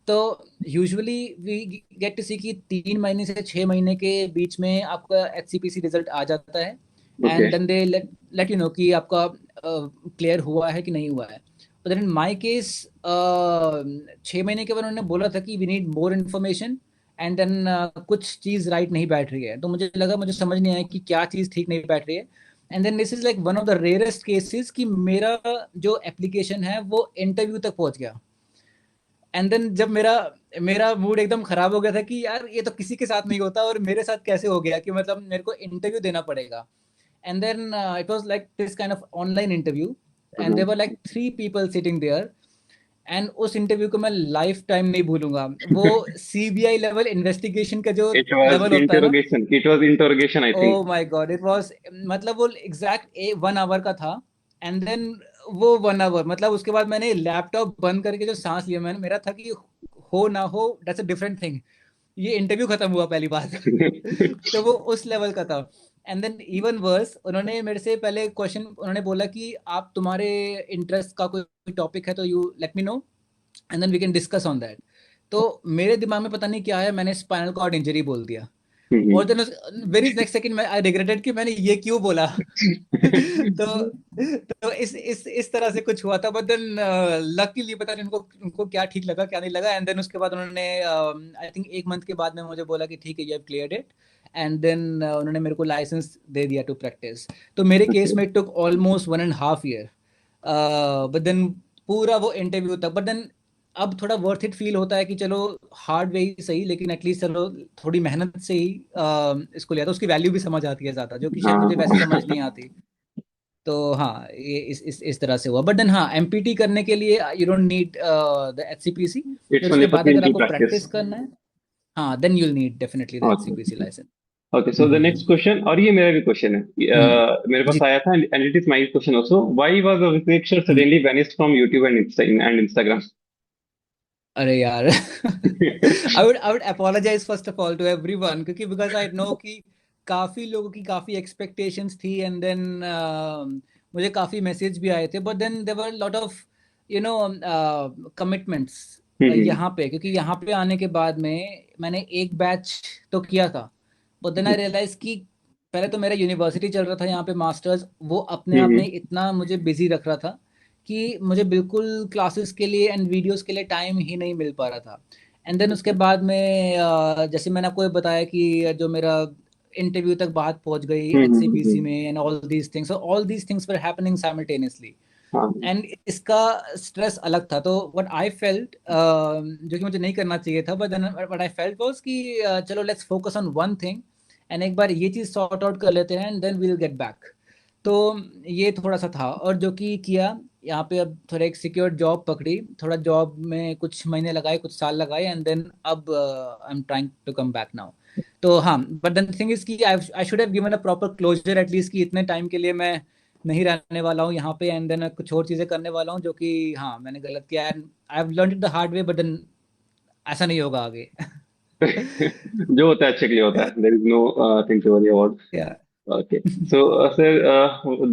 तो यूजुअली वी गेट टू सी कि 3 महीने से 6 महीने के बीच में आपका HCPC रिजल्ट आ जाता है, okay. And then they let let you know कि आपका क्लियर हुआ है कि नहीं हुआ है। बट इन माई केस 6 महीने के बाद उन्होंने बोला था कि we need more information, and then कुछ चीज़ राइट नहीं बैठ रही है, तो मुझे लगा, मुझे समझ नहीं आया कि क्या चीज़ ठीक नहीं बैठ रही है। And then this is like one of the rarest cases कि मेरा जो एप्लीकेशन है वो इंटरव्यू तक पहुंच गया। एंड देन जब मेरा मेरा मूड एकदम खराब हो गया था कि यार ये तो किसी के साथ नहीं होता और मेरे साथ कैसे हो गया, कि मतलब मेरे को इंटरव्यू देना पड़ेगा। And then it was like this kind of online interview, and there were like 3 people sitting there. And उस इंटरव्यू को मैं लाइफ टाइम नहीं भूलूंगा। वो सीबीआई लेवल इन्वेस्टिगेशन का जो It was लेवल होता है ना, interrogation. It was interrogation, I think. Oh my God, it was, मतलब वो एग्जैक्ट 1 आवर का था। एंड देन वो 1 आवर, मतलब उसके बाद मैंने लैपटॉप बंद करके जो सांस लिया, मैंने, मेरा था कि हो ना हो दैट्स अ डिफरेंट थिंग, ये इंटरव्यू खत्म हुआ पहली बात। तो वो उस लेवल का था। एंड देन इवन वर्स, उन्होंने मेरे से पहले क्वेश्चन उन्होंने बोला कि आप तुम्हारे इंटरेस्ट का कोई टॉपिक है तो you let me know, and then we can discuss on that. तो मेरे दिमाग में पता नहीं क्या है, मैंने स्पाइनल कॉर्ड इंजरी बोल दिया। हम्म। और देन वेरी नेक्स्ट सेकंड मैं आई रिग्रेटेड कि मैंने ये क्यों बोला। तो इस तरह से कुछ हुआ था, बट देन लकीली पता नहीं उनको उनको क्या ठीक लगा क्या नहीं लगा, एंड देन उसके बाद उन्होंने आई थिंक एक मंथ के बाद में मुझे बोला कि ठीक है, you have cleared it, and then उन्होंने मेरे को लाइसेंस दे दिया टू प्रैक्टिस। तो मेरे केस Okay. में took almost 1.5 year, but then पूरा वो इंटरव्यू तक, बट देन अब थोड़ा वर्थ इट फील होता है कि चलो हार्ड वे ही सही, लेकिन एटलीस्ट चलो थोड़ी मेहनत से ही इसको लिया, तो उसकी वैल्यू भी समझ आती है ज्यादा, जो कि शायद मुझे वैसे समझ हाँ, नहीं आती। तो हाँ, ये इस तरह से हुआ, बट देन हाँ, एमपीटी करने के लिए you don't need the HCPC. It's फिर ओनली उसके फॉर बाद अगर क्लिनिकल आपको प्रैक्टिस। प्रैक्टिस करना है, हाँ, then you'll need definitely the okay. HCPC license. Okay, so the next question, और ये मेरा भी क्वेश्चन है, हम्म। मेरे पास जी। आया था, and it is my question also, why was Abhishek sir hmm. Suddenly vanished from YouTube and Instagram? अरे यार, I would apologize first of all to everyone, क्योंकि बिकॉज आई नो कि काफी लोगों की काफी एक्सपेक्टेशंस थी, एंड देन मुझे काफी मैसेज भी आए थे, but then there were lot of you know commitments यहाँ पे, क्योंकि यहाँ पे आने के बाद में मैंने एक बैच तो किया था, बट देन आई रियलाइज कि पहले तो मेरा यूनिवर्सिटी चल रहा था यहाँ पे मास्टर्स, वो अपने आप में इतना मुझे बिजी रख रहा था कि मुझे बिल्कुल क्लासेस के लिए एंड वीडियोस के लिए टाइम ही नहीं मिल पा रहा था। एंड देन उसके बाद में जैसे मैंने आपको ये बताया कि जो मेरा इंटरव्यू तक बात पहुंच गई एचसीपीसी में, and all these things were happening simultaneously, हाँ। एंड इसका स्ट्रेस अलग था। तो व्हाट आई फेल्ट, जो कि मुझे नहीं करना चाहिए था, but then what I felt was कि चलो let's focus on one thing, and एक बार ये चीज सॉर्ट आउट कर लेते हैं, and then we will get back. तो ये थोड़ा सा था, और जो कि किया यहाँ पे, अब थोड़ा एक सिक्योर जॉब पकड़ी, थोड़ा जॉब में कुछ महीने लगाए, कुछ साल लगाए, एंड देन अब I am trying to come back now. तो हाँ, बट देन थिंग इज कि I should have given a proper closure at least, कि इतने टाइम के लिए मैं नहीं रहने वाला हूँ यहाँ पे, एंड देन कुछ और चीजें करने वाला हूँ, जो कि हाँ मैंने गलत किया, and I have learned it the hard way, but then ऐसा नहीं होगा आगे। जो होता है अच्छे के लिए होता है, there is no thing to worry about. Yeah. Okay. So, sir,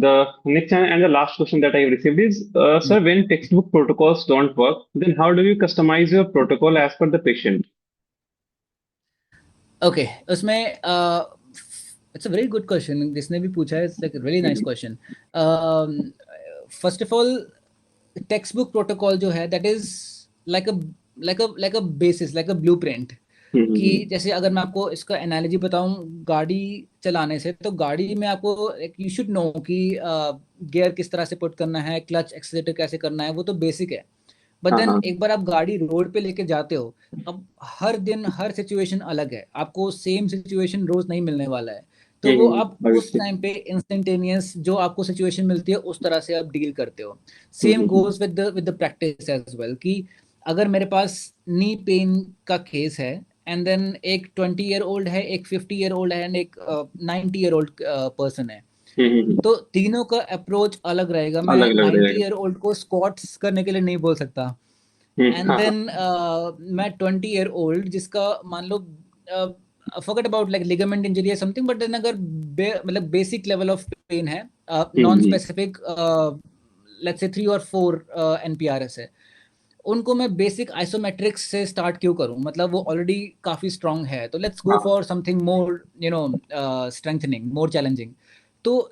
the next and the last question that I have received is, sir, when textbook protocols don't work, then how do you customize your protocol as per the patient? Okay, उसमें it's a very good question जिसने भी पूछा है, it's like really nice Mhm. Question. First of all, textbook protocol जो है, that is like a like a basis, like a blueprint. कि Mhm. जैसे अगर मैं आपको इसका एनालॉजी बताऊं गाड़ी चलाने से, तो गाड़ी में आपको यू शुड नो कि गियर किस तरह से पुट करना है, क्लच एक्सीलरेटर कैसे करना है, वो तो बेसिक है। बट हाँ, देन हाँ। एक बार आप गाड़ी रोड पे लेके जाते हो, अब हर दिन हर सिचुएशन अलग है, आपको सेम सिचुएशन रोज नहीं मिलने वाला है। तो वो आप उस Obviously. टाइम पे इंस्टेंटेनियस जो आपको सिचुएशन मिलती है उस तरह से आप डील करते हो। Same Mhm. Goes with the practice as well, कि अगर मेरे पास नी पेन का केस है, एंड देन एक 20 year old है, एक 50 year old है, एंड एक 90 year old पर्सन है, Mhm. तो तीनों का अप्रोच अलग रहेगा। मैं अलग अलग 90 year रहेगा। old को स्क्वाट्स करने के लिए नहीं बोल सकता, एंड हाँ, हाँ। देन मैं 20 year old जिसका मान लो forget about like ligament injury या समथिंग, बट देन अगर मतलब बेसिक लेवल ऑफ पेन है, non Mhm. Specific, let's say 3 और 4 एनपीआरएस है, उनको मैं बेसिक आइसोमेट्रिक्स से स्टार्ट क्यों करूं, मतलब वो ऑलरेडी काफी स्ट्रांग है, तो लेट्स गो हाँ। For something more strengthening, more challenging. तो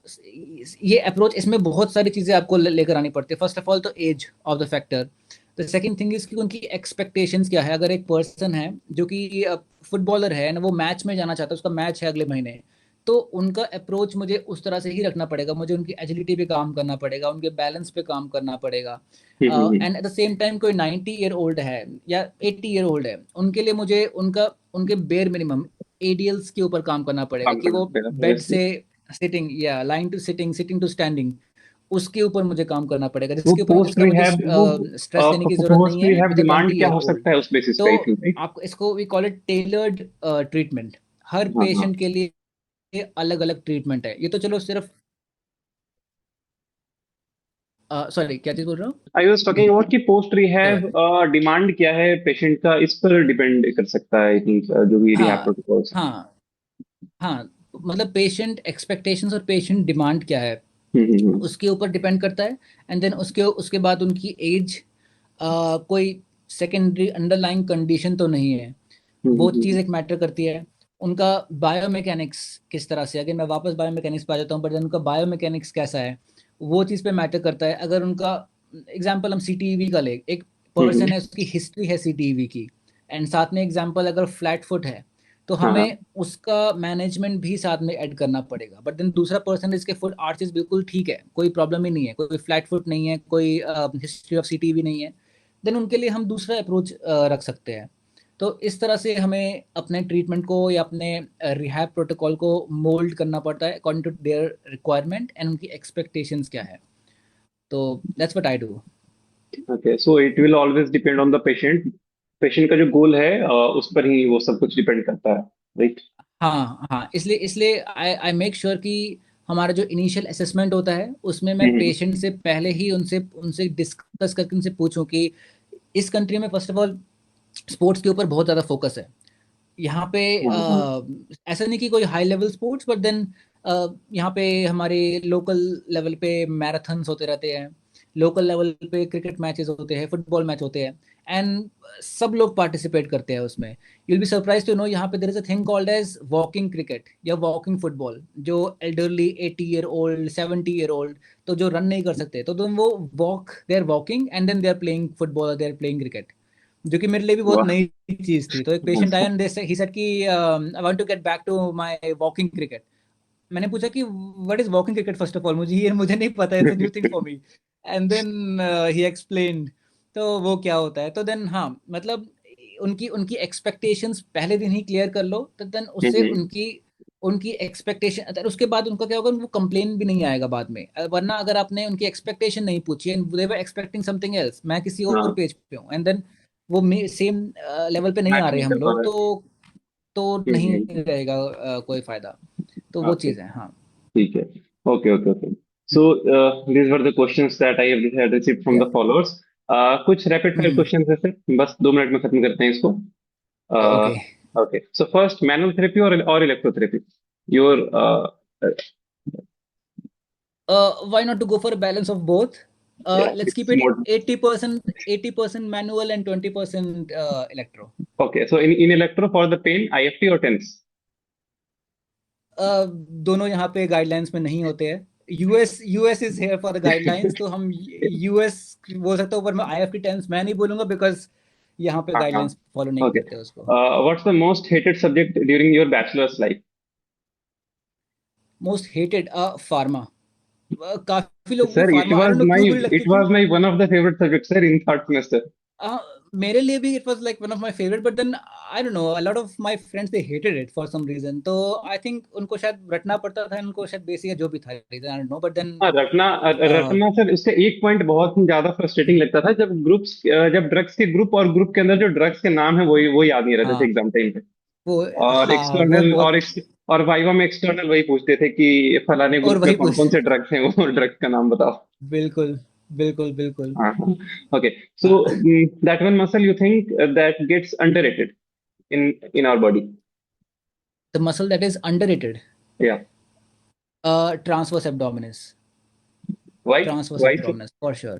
ये अप्रोच, इसमें बहुत सारी चीजें आपको लेकर आनी पड़ती है। फर्स्ट ऑफ ऑल तो age of the factor, the second thing is कि उनकी एक्सपेक्टेशंस क्या है। अगर एक पर्सन है जो कि फुटबॉलर है ना, वो मैच में जाना चाहता है, उसका मैच है अगले महीने, तो उनका अप्रोच मुझे उस तरह से ही रखना पड़ेगा, मुझे उनकी एजिलिटी पे काम करना पड़ेगा, उनके बैलेंस पे काम करना पड़ेगा। Mhm. And eight the same time कोई 90 year old है या 80 year old है, उनके लिए मुझे उनके बेयर मिनिमम एडीएल्स के ऊपर काम करना पड़ेगा, काम कि करना वो पड़ेगा, बेड obviously। से सिटिंग या lying to sitting, sitting to standing, उसके ऊपर मुझे काम करना पड़ेगा, वो जिसके ऊपर पोस्ट जिसका मुझे रिहैब वो स्ट्रेस लेने की जरूरत नहीं पोस्ट है rehab with a demand twenty क्या ईयर हो ओल्ड सकता है उस बेसिस तो पे, आई थिंक, राइट? आपको इसको we call it tailored treatment. हर हाँ, हाँ। पेशेंट के लिए अलग अलग ट्रीटमेंट है। ये तो चलो सिर्फ, सॉरी क्या चीज बोल रहा हूँ। आई वाज टॉकिंग अबाउट कि पोस्ट कोई रिहैब बात नहीं। डिमांड क्या है पेशेंट का, इस पर डिपेंड कर सकता है, आई थिंक, जो भी रिहैब हाँ प्रोटोकॉल्स। हाँ हाँ, मतलब पेशेंट एक्सपेक्टेशंस और पेशेंट डिमांड क्या है, हम्म। उसके ऊपर डिपेंड करता है। एंड देन उसके उसके बाद उनकी एज, कोई सेकेंडरी अंडरलाइंग कंडीशन तो नहीं है, वो चीज़ हम्म। एक मैटर करती है। उनका बायोमैकेनिक्स किस तरह से, अगर मैं वापस बायोमैकेनिक्स पे आ जाता हूँ, बट उनका बायोमैकेनिक्स कैसा है वो चीज़ पे मैटर करता है। अगर उनका एग्जांपल हम सीटीईवी का ले, एक हम्म। पर्सन है उसकी हिस्ट्री है सीटीईवी की, एंड साथ में एग्जांपल अगर फ्लैट फुट है तो हाँ हाँ। हमें उसका मैनेजमेंट भी साथ में ऐड करना पड़ेगा। बट देन दूसरा पर्सन इसके फुट आर्चेस बिल्कुल ठीक है, कोई प्रॉब्लम ही नहीं है, कोई फ्लैट फुट नहीं है, कोई हिस्ट्री ऑफ सीटीईवी नहीं है, देन उनके लिए हम दूसरा अप्रोच रख सकते हैं। तो इस तरह से हमें अपने ट्रीटमेंट को या अपने रिहैब प्रोटोकॉल को मोल्ड करना पड़ता है according to their requirement and उनकी एक्सपेक्टेशंस क्या है। तो that's what I do. Okay, so it will always depend on the patient. Patient का जो गोल है उस पर ही वो सब कुछ डिपेंड करता है, राइट? हाँ हाँ, इसलिए इसलिए आई आई मेक श्योर कि हमारा जो इनिशियल असेसमेंट होता है उसमें मैं हम्म। पेशेंट से पहले ही उनसे उनसे डिस्कस करके उनसे पूछूं कि इस कंट्री में फर्स्ट ऑफ ऑल स्पोर्ट्स के ऊपर बहुत ज़्यादा फोकस है। यहाँ पे हाँ हाँ। ऐसा नहीं कि कोई high level sports, but then यहाँ पे हमारे लोकल लेवल पे मैराथन्स होते रहते हैं, लोकल लेवल पे क्रिकेट मैचेस होते हैं, फुटबॉल मैच होते हैं, एंड सब लोग पार्टिसिपेट करते हैं उसमें। You will be surprise to know यहाँ पे there is a thing called as walking cricket या वॉकिंग फुटबॉल, जो elderly 80 year old 70 year old, तो जो रन नहीं कर सकते तो तुम वो walk they are walking and then they are playing football, they are playing cricket, जो कि मेरे लिए भी बहुत वाह। नई चीज थी। तो एक पेशेंट अच्छा। आया एंड ही सेड कि I want to get back to my walking cricket. मैंने पूछा कि what is walking cricket, first of all मुझे नहीं पता, it's a new thing for me. And then he explained तो वो क्या होता है। तो देन हाँ, मतलब उनकी उनकी एक्सपेक्टेशंस पहले दिन ही क्लियर कर लो, तो देन उससे हम्म। उनकी उनकी एक्सपेक्टेशन, उसके बाद उनका क्या होगा, उनको कंप्लेन भी नहीं आएगा बाद में। वरना अगर आपने उनकी एक्सपेक्टेशन नहीं पूछी and they were expecting something else, मैं किसी और हाँ, पेज पे हूँ, एंड देन वो सेम लेवल पे नहीं मैच आ रहे नहीं हम कर पा लोग, रहा है। तो नहीं रहेगा कोई फायदा। तो वो ओके, चीज़ है हाँ। ठीक है। Okay okay okay. So these were the questions that I had received from या the followers. कुछ रैपिड फायर क्वेश्चंस है सर, बस 2 मिनट में खत्म करते हैं इसको। Okay, okay, so first, manual therapy और electrotherapy? Your why not to go for a balance of both? Let's keep it's it more. 80% manual and 20% electro. Okay, so in electro for the pain, IFT or TENS? दोनों यहाँ पे गाइडलाइंस में नहीं होते हैं। US US is here for the guidelines, तो हम यूएस बोल सकते हैं, ऊपर में आईएफटी टेंस मैं नहीं बोलूंगा, बिकॉज यहाँ पे हाँ हाँ। गाइडलाइंस फॉलो नहीं ओके, करते उसको। What's the most hated subject during your bachelors life? Most hated pharma. काफी लोगों को sir, pharma I don't know क्यों बुरी लगती इट थी। Was my one of the favourite subject sir in third semester. uh, मेरे लिए भी it was like one of my favourite, but then I don't know, a lot of my friends they hated it for some reason. तो आई थिंक उनको शायद रटना पड़ता था, उनको शायद बेसिक जो भी था reason, I don't know, but then हाँ, रटना सर, उसका एक पॉइंट बहुत ही ज्यादा फ्रस्ट्रेटिंग लगता था, जब ड्रग्स के ग्रुप और ग्रुप के अंदर जो ड्रग्स के नाम है वही वो याद नहीं रहते थे हाँ एग्जाम टाइम पे। वो, और हाँ वो एक्सटर्नल बहुत, और वाइवा में एक्सटर्नल वही पूछते थे कि फलाने और ग्रुप में वही कौन कौन पूछ, से ड्रग्स हैं, वो ड्रग्स का नाम बताओ। बिल्कुल बिल्कुल बिल्कुल। हाँ हाँ। ओके, सो हाँ, that one muscle you think that gets underrated in our body? The muscle that is underrated, yeah, transverse abdominis, why? Transverse why sir? Abdominis for sure.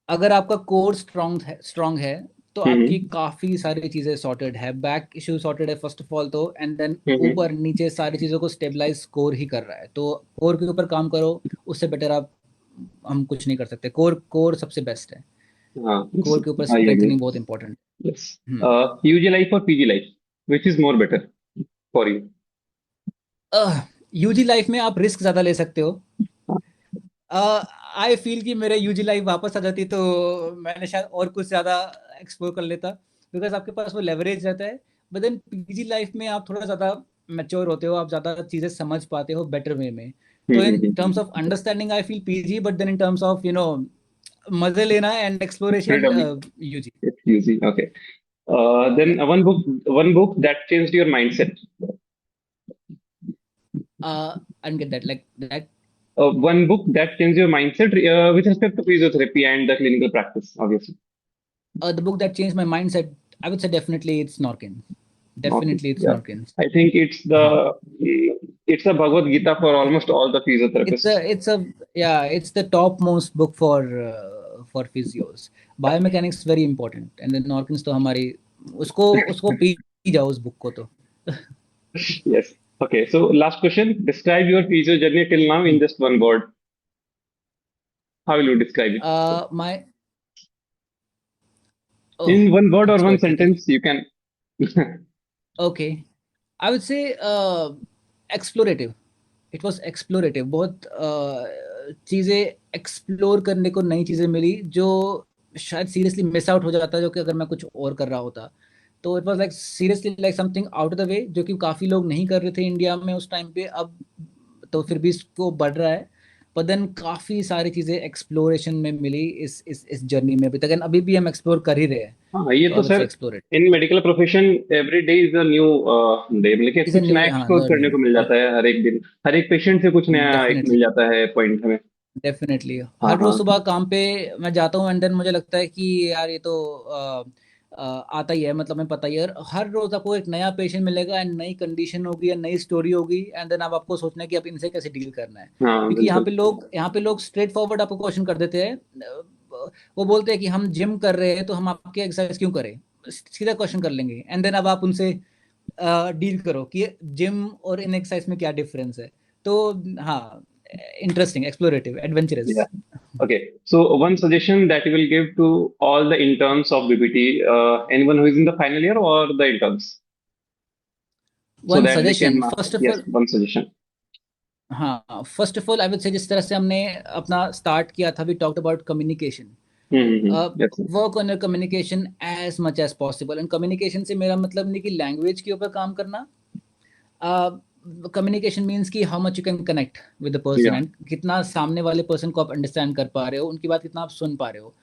अगर आपका कोर स्ट्रांग है तो आपकी हम्म काफी सारी चीजें सॉर्टेड है, बैक इशू सॉर्टेड है फर्स्ट ऑफ ऑल, तो एंड देन हम्म। ऊपर नीचे सारी चीजों को स्टेबलाइज कोर ही कर रहा है, तो कोर के ऊपर काम करो, उससे बेटर आप हम कुछ नहीं कर सकते। कोर कोर सबसे बेस्ट है, हाँ, कोर के ऊपर आई एग्री। स्ट्रेंथनिंग बहुत important. Yes. Hmm. UG life और PG life, which is more better for you? UG life में आप रिस्क ज्यादा ले सकते हो। आई फील कि मेरे यूजी लाइफ वापस आ जाती तो मैंने शायद और कुछ ज्यादा एक्सप्लोर कर लेता, बिकॉज आपके पास वो लेवरेज रहता है। बट देन पीजी लाइफ में आप थोड़ा ज्यादा मैच्योर होते हो, आप ज्यादा चीजें समझ पाते हो बेटर वे में। तो in terms of understanding I feel PG, but then in terms of मजे लेना and exploration, freedom, UG. it's UG. Okay, then या one book that changed your mindset. I get that like that. One book that changed your mindset with respect to physiotherapy and the clinical practice, obviously. The book that changed my mindset, I would say definitely it's Norkin. Okay, Definitely it's yeah. Norkin. I think हाँ, it's a Bhagavad Gita for almost all the physiotherapists. it's a yeah, it's the topmost book for physios. Biomechanics very important, and then Norkins तो हमारी, उसको उसको पी जाओ उस बुक को तो। Yes. Okay. So last question. Describe your physio journey till now in just one word. How will you describe it? My oh, In one word or that's one quite tricky. sentence, you can. Okay, I would say explorative. It was explorative, बहुत चीज़ें एक्सप्लोर करने को, नई चीज़ें मिली जो शायद सीरियसली मिस आउट हो जाता, जो कि अगर मैं कुछ और कर रहा होता। तो it was like seriously like something out of the way, जो कि काफ़ी लोग नहीं कर रहे थे इंडिया में उस टाइम पे। अब तो फिर भी इसको बढ़ रहा है, पर देन काफ़ी सारी चीज़ें एक्सप्लोरेशन में मिली इस जर्नी में अभी तक, and अभी भी हम एक्सप्लोर कर ही रहे हैं। हाँ, ये तो तो आई वुड सर, से explore it in medical profession every day is a new day, मतलब कि इज अ कुछ न्यू, नया हाँ, एक्सप्लोर करने लर्निंग। को मिल जाता है हर एक दिन। हर एक पेशेंट से कुछ नया एक डेफिनेटली, मिल जाता है पॉइंट हमें। डेफिनेटली। हाँ हर रोज हाँ। सुबह काम पे मैं जाता हूँ, एंड देन मुझे लगता है कि यार ये तो आता ही है, मतलब मैं पता ही है। और हर रोज आपको एक नया पेशेंट मिलेगा, एंड नई कंडीशन होगी या नई स्टोरी होगी, एंड देन अब आपको सोचना है कि अब इनसे कैसे डील करना है। हाँ क्योंकि बिल्कुल। यहाँ पे लोग स्ट्रेट फॉरवर्ड आपको क्वेश्चन कर देते हैं। वो बोलते हैं कि हम जिम कर रहे हैं तो हम आपके एक्सरसाइज क्यों करें, सीधा क्वेश्चन कर लेंगे, एंड देन अब आप उनसे डील करो कि जिम और इन एक्सरसाइज में क्या डिफरेंस है। तो हाँ, interesting, explorative, adventurous. Yeah. Okay. So one suggestion that you will give to all the interns of BPT, anyone who is in the final year or the interns, so one that they can. Suggestion, first of Yes, all, one suggestion. हाँ, first of all I would say, जिस तरह से हमने अपना स्टार्ट किया था, we talked about communication. Yes, sir. Work on your communication as much as possible. And communication से मेरा मतलब नहीं कि लैंग्वेज के ऊपर काम करना। कम्युनिकेशन मीन्स कि how much you can connect with the person, Yeah. And कितना सामने वाले पर्सन को आप अंडरस्टैंड कर पा रहे हो, उनकी बात कितना आप सुन पा रहे हो।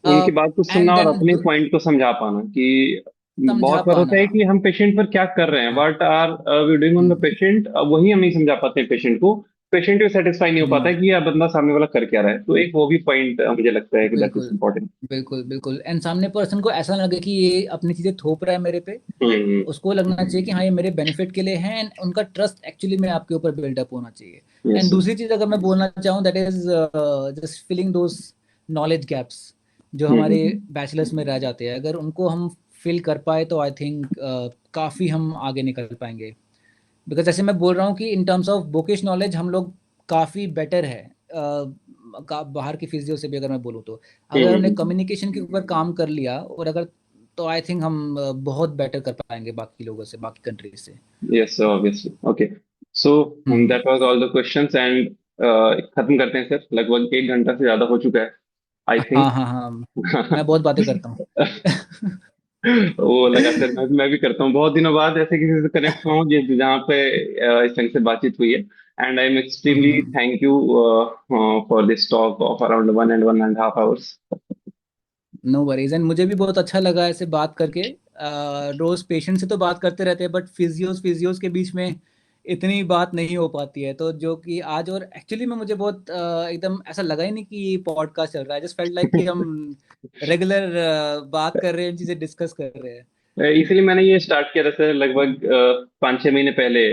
उनकी बात को एंड सुनना और देन अपने पॉइंट को समझा पाना कि समझा बहुत बार होता पाना। है कि हम पेशेंट पर क्या कर रहे हैं, हाँ। What are we doing on the hmm. Patient, वही हम नहीं समझा पाते हैं पेशेंट को। पेशेंट भी सेटिस्फाई नहीं हो पाता हम्म। है कि यह बंदा सामने वाला कर क्या रहा है। तो एक वो भी पॉइंट मुझे लगता है कि दैट इज बिल्कुल, इम्पोर्टेंट। बिल्कुल, बिल्कुल। एंड सामने पर्सन को ऐसा ना लगे कि ये अपनी चीजें थोप रहा है मेरे पे। हम्म। उसको लगना चाहिए कि हाँ, ये मेरे बेनिफिट के लिए है, एंड उनका ट्रस्ट एक्चुअली में आपके ऊपर बिल्डअप होना चाहिए। Yes and sir. दूसरी चीज अगर मैं बोलना चाहूँ, that is just filling those knowledge gaps जो हमारे हम्म। बैचलर्स में रह जाते हैं। अगर उनको हम फिल कर पाए तो आई थिंक काफ़ी हम आगे निकल पाएंगे। बिकॉज जैसे मैं बोल रहा हूँ कि इन टर्म्स ऑफ बुकिश नॉलेज हम लोग काफ़ी बेटर है बाहर की फिजियो से भी, अगर मैं बोलूँ तो। अगर हमने हम्म। कम्युनिकेशन के ऊपर काम कर लिया, और अगर, तो आई थिंक हम बहुत बेटर कर पाएंगे बाकी लोगों से, बाकी कंट्रीज से। Yes sir, obviously. Okay. So hmm. That was all the questions and खत्म करते हैं सर, लगभग 1 घंटा से ज्यादा हो चुका है आई हाँ, थिंक। हाँ, हाँ। मैं बहुत बातें करता हूँ। वो लगा सर, मैं भी करता हूँ बहुत दिनों बाद ऐसे किसी से कनेक्ट हुआ हूँ जिस जहाँ पे इस ढंग से बातचीत हुई है। And I am extremely hmm. Thank you for this talk of around 1 and 1.5 hours। No worries, and मुझे भी बहुत अच्छा लगा ऐसे बात करके। रोज पेशेंट से तो बात करते रहते हैं, बट फिजियोज के बीच में इतनी बात नहीं हो पाती है, तो जो कि आज, और एक्चुअली में मुझे बहुत एकदम ऐसा लगा ही नहीं कि पॉडकास्ट चल रहा है। जस्ट फेल्ट लाइक कि हम रेगुलर बात कर रहे हैं, चीजें डिस्कस कर रहे हैं। इसलिए मैंने ये स्टार्ट किया था सर, लगभग 5-6 महीने पहले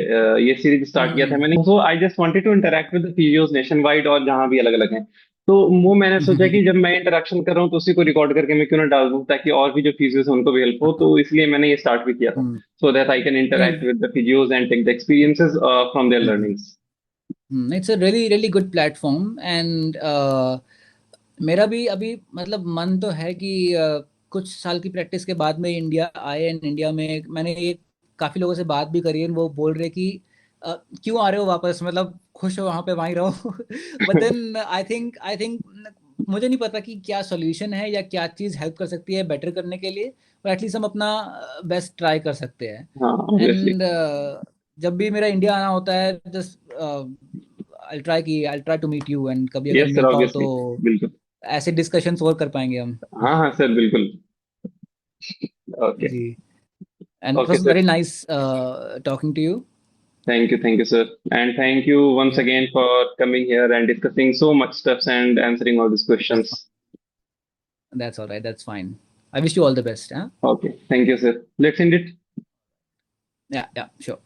ये सीरीज स्टार्ट किया था हम्म। मैंने। So I just wanted to interact with the physios nationwide, और जहाँ भी अलग अलग हैं। तो वो मैंने सोचा कि जब मैं इंटरेक्शन कर रहा हूँ तो उसी को रिकॉर्ड करके मैं क्यों ना डाल दूँ, ताकि और भी जो फिजियोज हैं उनको भी हेल्प हो। तो इसलिए मैंने ये स्टार्ट भी किया था, hmm. So that I can नहीं। Interact with the physios and take the experiences from there learnings. It's a really really good platform, and मेरा भी अभी मतलब मन तो है कि कुछ साल की प्रैक्टिस के बाद में इंडिया आए। एंड इंडिया में मैंने ये काफ़ी लोगों से बात भी करी है, वो बोल रहे कि क्यों आ रहे हो वापस, मतलब खुश हो वहाँ पे, वहीं रहो। बट देन आई थिंक मुझे नहीं पता कि क्या सोल्यूशन है या क्या चीज़ हेल्प कर सकती है बेटर करने के लिए, पर एटलीस्ट हम अपना बेस्ट ट्राई कर सकते हैं। हाँ ऑब्वियसली। एंड जब भी मेरा इंडिया आना होता है, just I try to meet you, and कभी अगर यस सर, मिल पाओ तो ऑब्वियसली। बिल्कुल। ऐसे डिस्कशंस और कर पाएंगे हम। हाँ हाँ सर, बिल्कुल। ओके। जी। And it okay was sir. Very nice talking to you. Thank you, sir. And thank you once या, again for coming here and discussing so much stuff and answering all these questions. That's alright, that's fine. I wish you all the best. हाँ। Okay. Thank you, sir. Let's end it. या, श्योर।